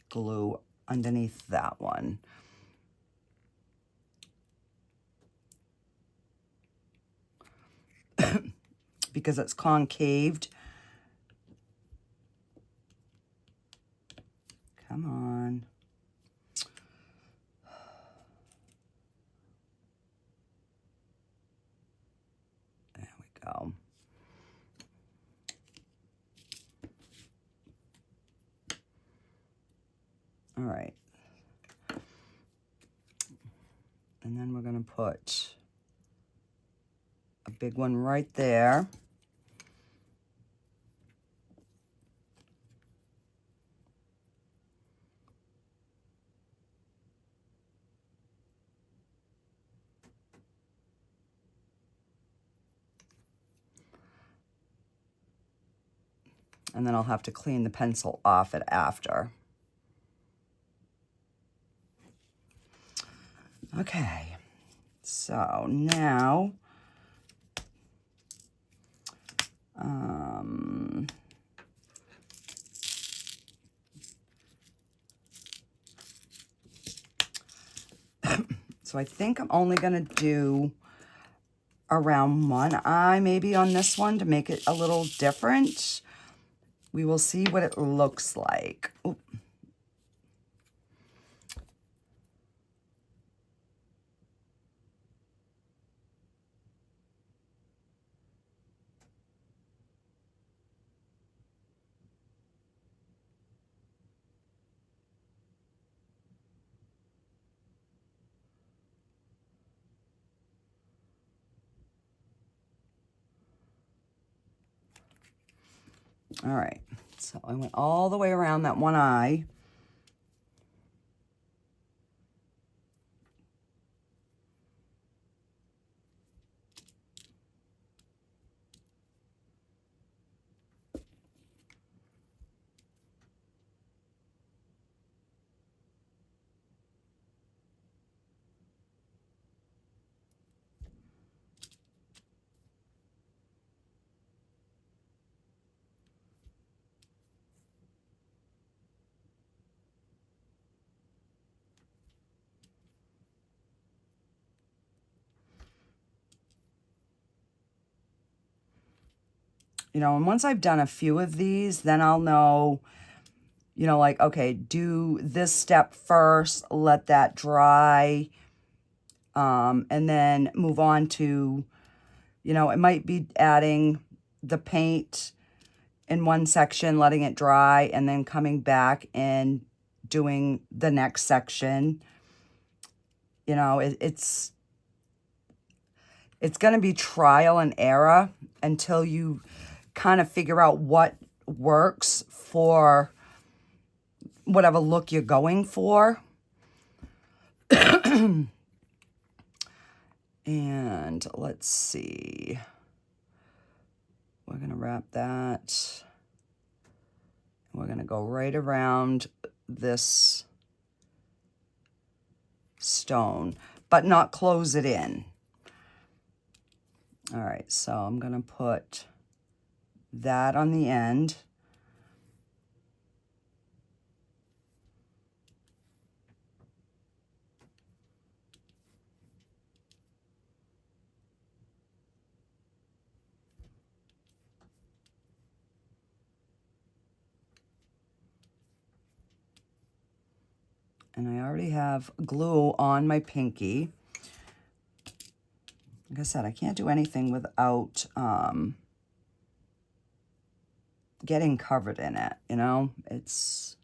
glue underneath that one. because it's concaved. Come on. There we go. All right. And then we're going to put a big one right there. And then I'll have to clean the pencil off it after. Okay, so now, so I think I'm only going to do around one eye maybe on this one to make it a little different. We will see what it looks like. Ooh. All right, so I went all the way around that one eye. You know, and once I've done a few of these, then I'll know, you know, like, okay, do this step first, let that dry, and then move on to, you know, it might be adding the paint in one section, letting it dry, and then coming back and doing the next section. You know, it's going to be trial and error until you kind of figure out what works for whatever look you're going for. And let's see. We're going to wrap that. We're going to go right around this stone, but not close it in. All right, so I'm going to put that on the end. And I already have glue on my pinky. Like I said, I can't do anything without getting covered in it, you know? It's...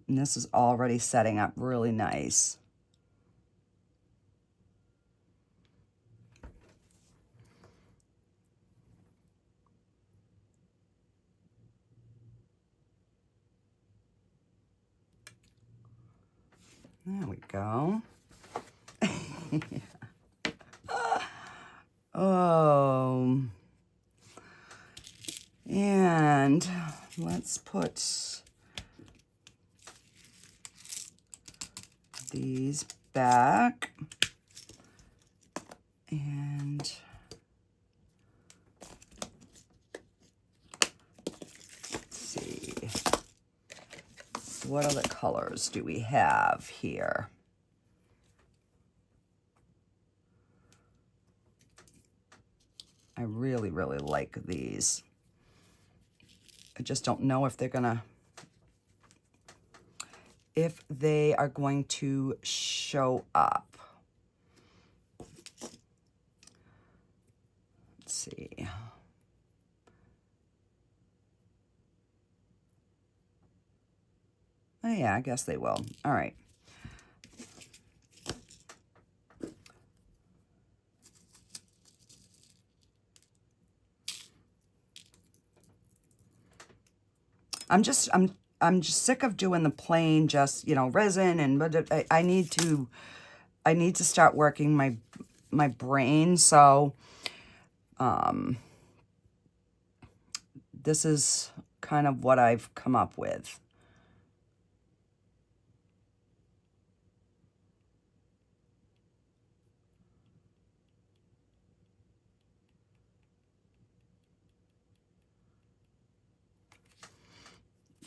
And this is already setting up really nice. There we go. Oh. And let's put these back. And let's see. What other colors do we have here? I really, really like these. I just don't know if they're gonna, if they are going to show up. Let's see. Oh yeah, I guess they will. All right. I'm just sick of doing the plain, just, you know, resin, and but I need to start working my brain. So this is kind of what I've come up with.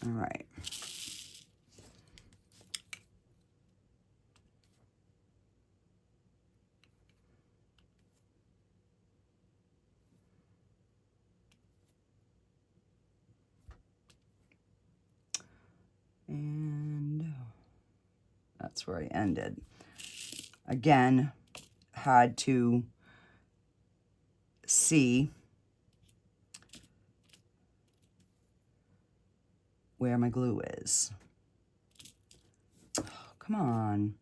All right. And that's where I ended. Again, had to see where my glue is. Oh, come on.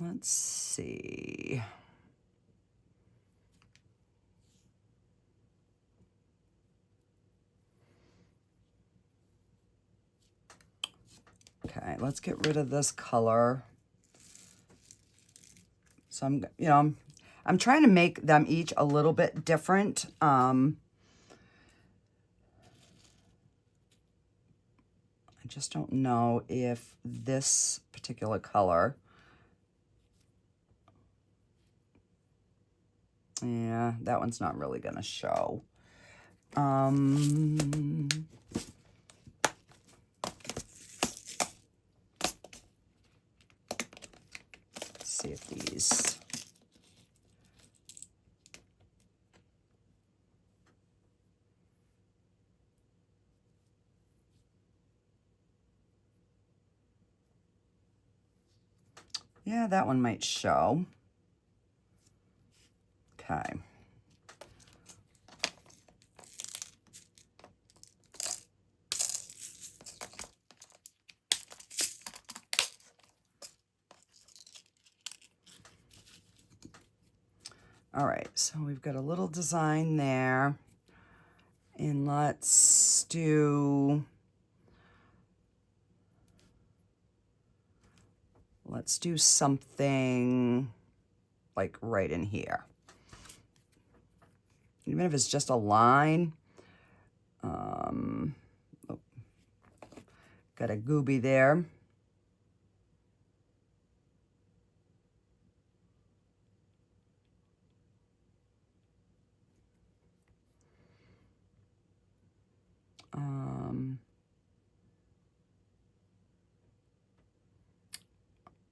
Let's see. Okay, let's get rid of this color. So I'm trying to make them each a little bit different. I just don't know if this particular color, yeah, that one's not really gonna show. Let's see if these, yeah, that one might show. Okay. All right, so we've got a little design there. And let's do something like right in here. Even if it's just a line. Oh, got a gooby there.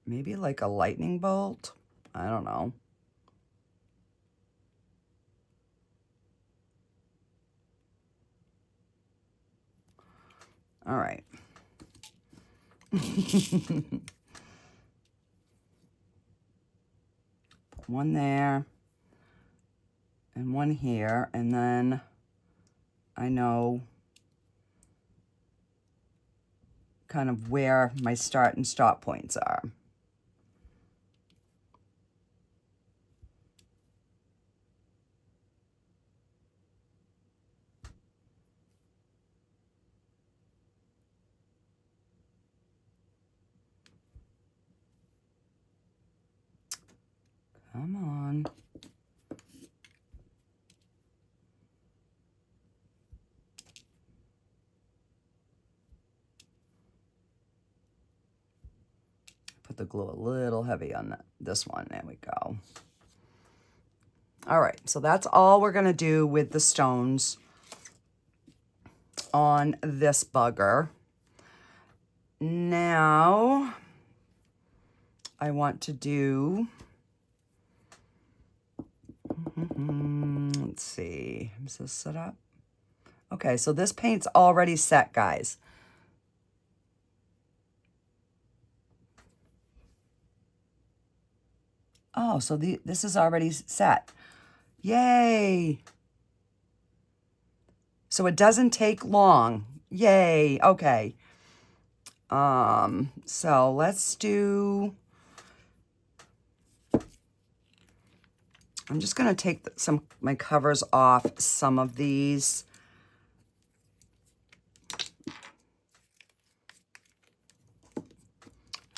Maybe like a lightning bolt. I don't know. All right. One there and one here, and then I know kind of where my start and stop points are. Come on. Put the glue a little heavy on this one. There we go. All right, so that's all we're gonna do with the stones on this bugger. Now, I want to do, let's see, is this set up? Okay, so this paint's already set, guys. Oh, so this is already set. Yay! So it doesn't take long. Yay, okay. So let's do, I'm just gonna take my covers off some of these.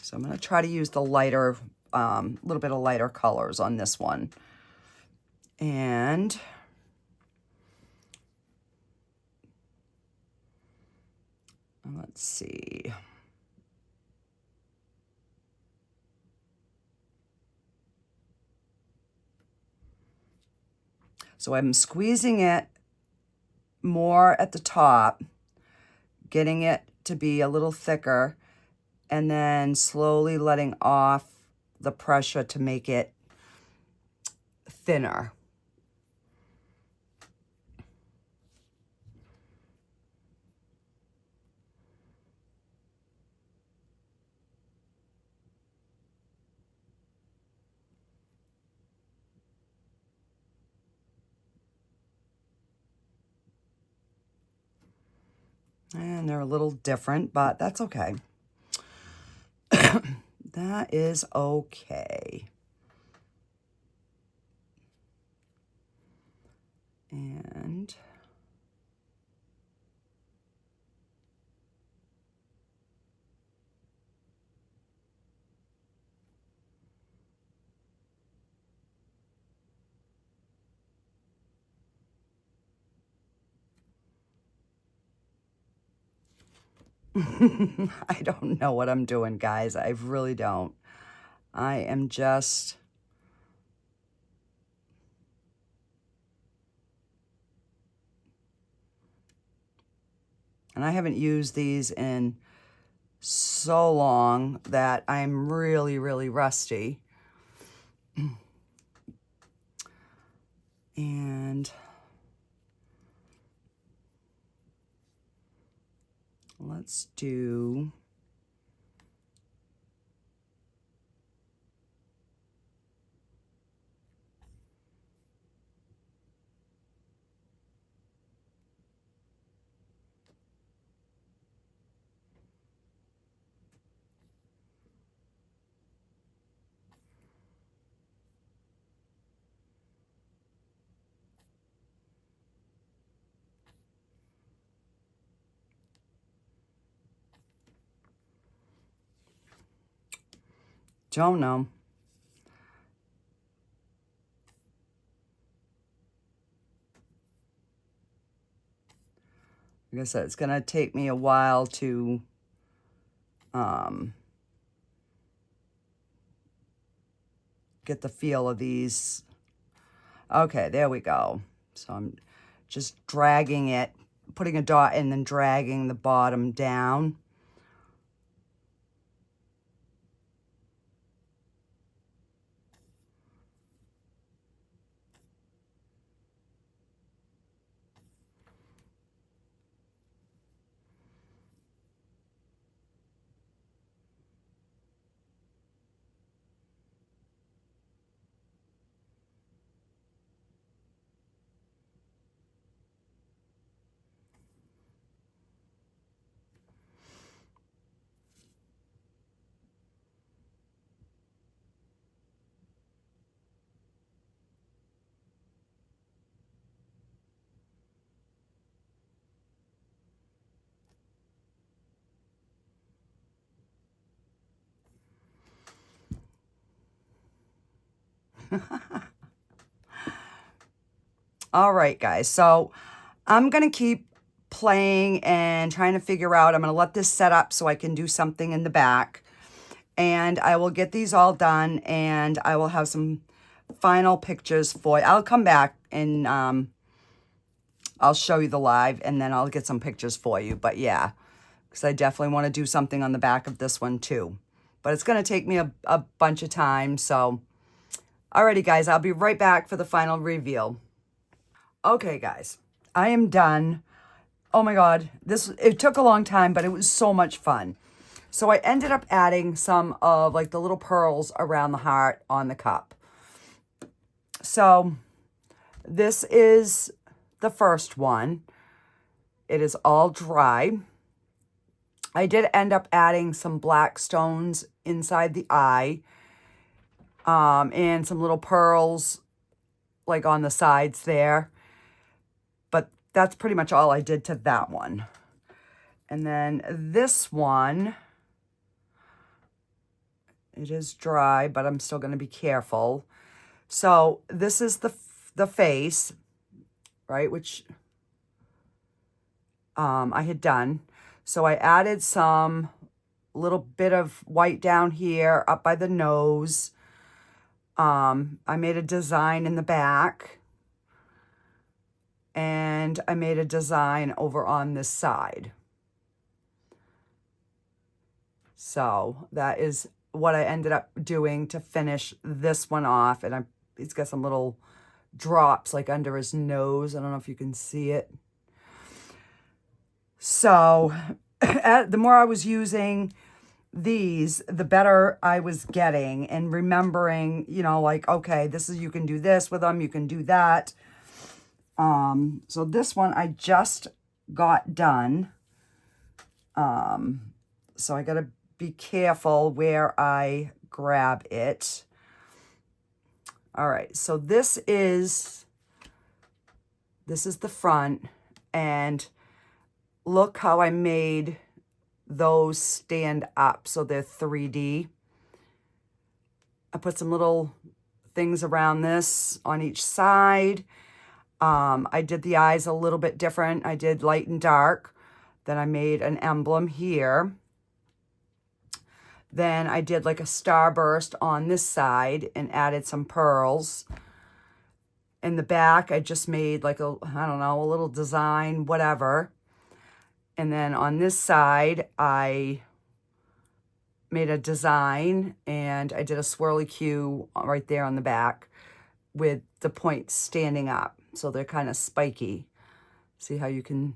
So I'm gonna try to use the lighter, little bit of lighter colors on this one. And let's see. So I'm squeezing it more at the top, getting it to be a little thicker, and then slowly letting off the pressure to make it thinner. And they're a little different, but that's okay. That is okay. And I don't know what I'm doing, guys. I really don't. I am just... And I haven't used these in so long that I'm really, really rusty. And let's do... Don't know. Like I said, it's going to take me a while to get the feel of these. Okay, there we go. So I'm just dragging it, putting a dot and then dragging the bottom down. All right, guys. So I'm going to keep playing and trying to figure out. I'm going to let this set up so I can do something in the back. And I will get these all done, and I will have some final pictures for you. I'll come back and I'll show you the live, and then I'll get some pictures for you. But yeah, because I definitely want to do something on the back of this one too. But it's going to take me a bunch of time. So, alrighty, guys, I'll be right back for the final reveal. Okay, guys, I am done. Oh my God, it took a long time, but it was so much fun. So I ended up adding some of like the little pearls around the heart on the cup. So this is the first one. It is all dry. I did end up adding some black stones inside the eye, and some little pearls like on the sides there. But that's pretty much all I did to that one. And then this one, it is dry, but I'm still going to be careful. So this is the face, right, which I had done. So I added some little bit of white down here up by the nose. I made a design in the back. And I made a design over on this side. So that is what I ended up doing to finish this one off. And he's got some little drops like under his nose. I don't know if you can see it. So the more I was using these, the better I was getting and remembering, you know, like, okay, this is, you can do this with them, you can do that. So this one I just got done. So I got to be careful where I grab it. All right. So this is the front, and look how I made those stand up. So they're 3D. I put some little things around this on each side. I did the eyes a little bit different. I did light and dark. Then I made an emblem here. Then I did like a starburst on this side and added some pearls. In the back, I just made like a, I don't know, a little design, whatever. And then on this side, I made a design and I did a swirly Q right there on the back with the points standing up. So they're kind of spiky. See how you can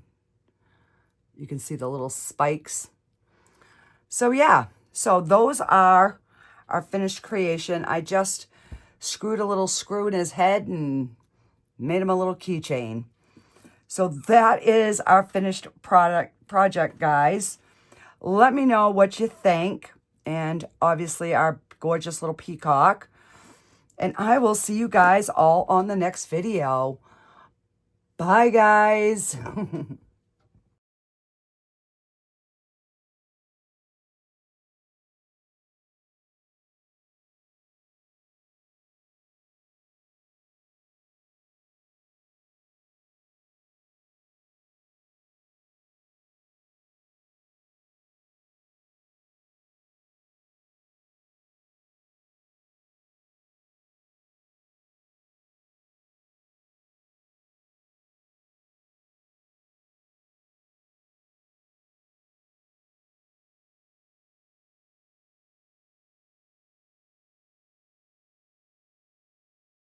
see the little spikes. So yeah, so those are our finished creation. I just screwed a little screw in his head and made him a little keychain. So that is our finished project, guys. Let me know what you think. And obviously our gorgeous little peacock. And I will see you guys all on the next video. Bye, guys.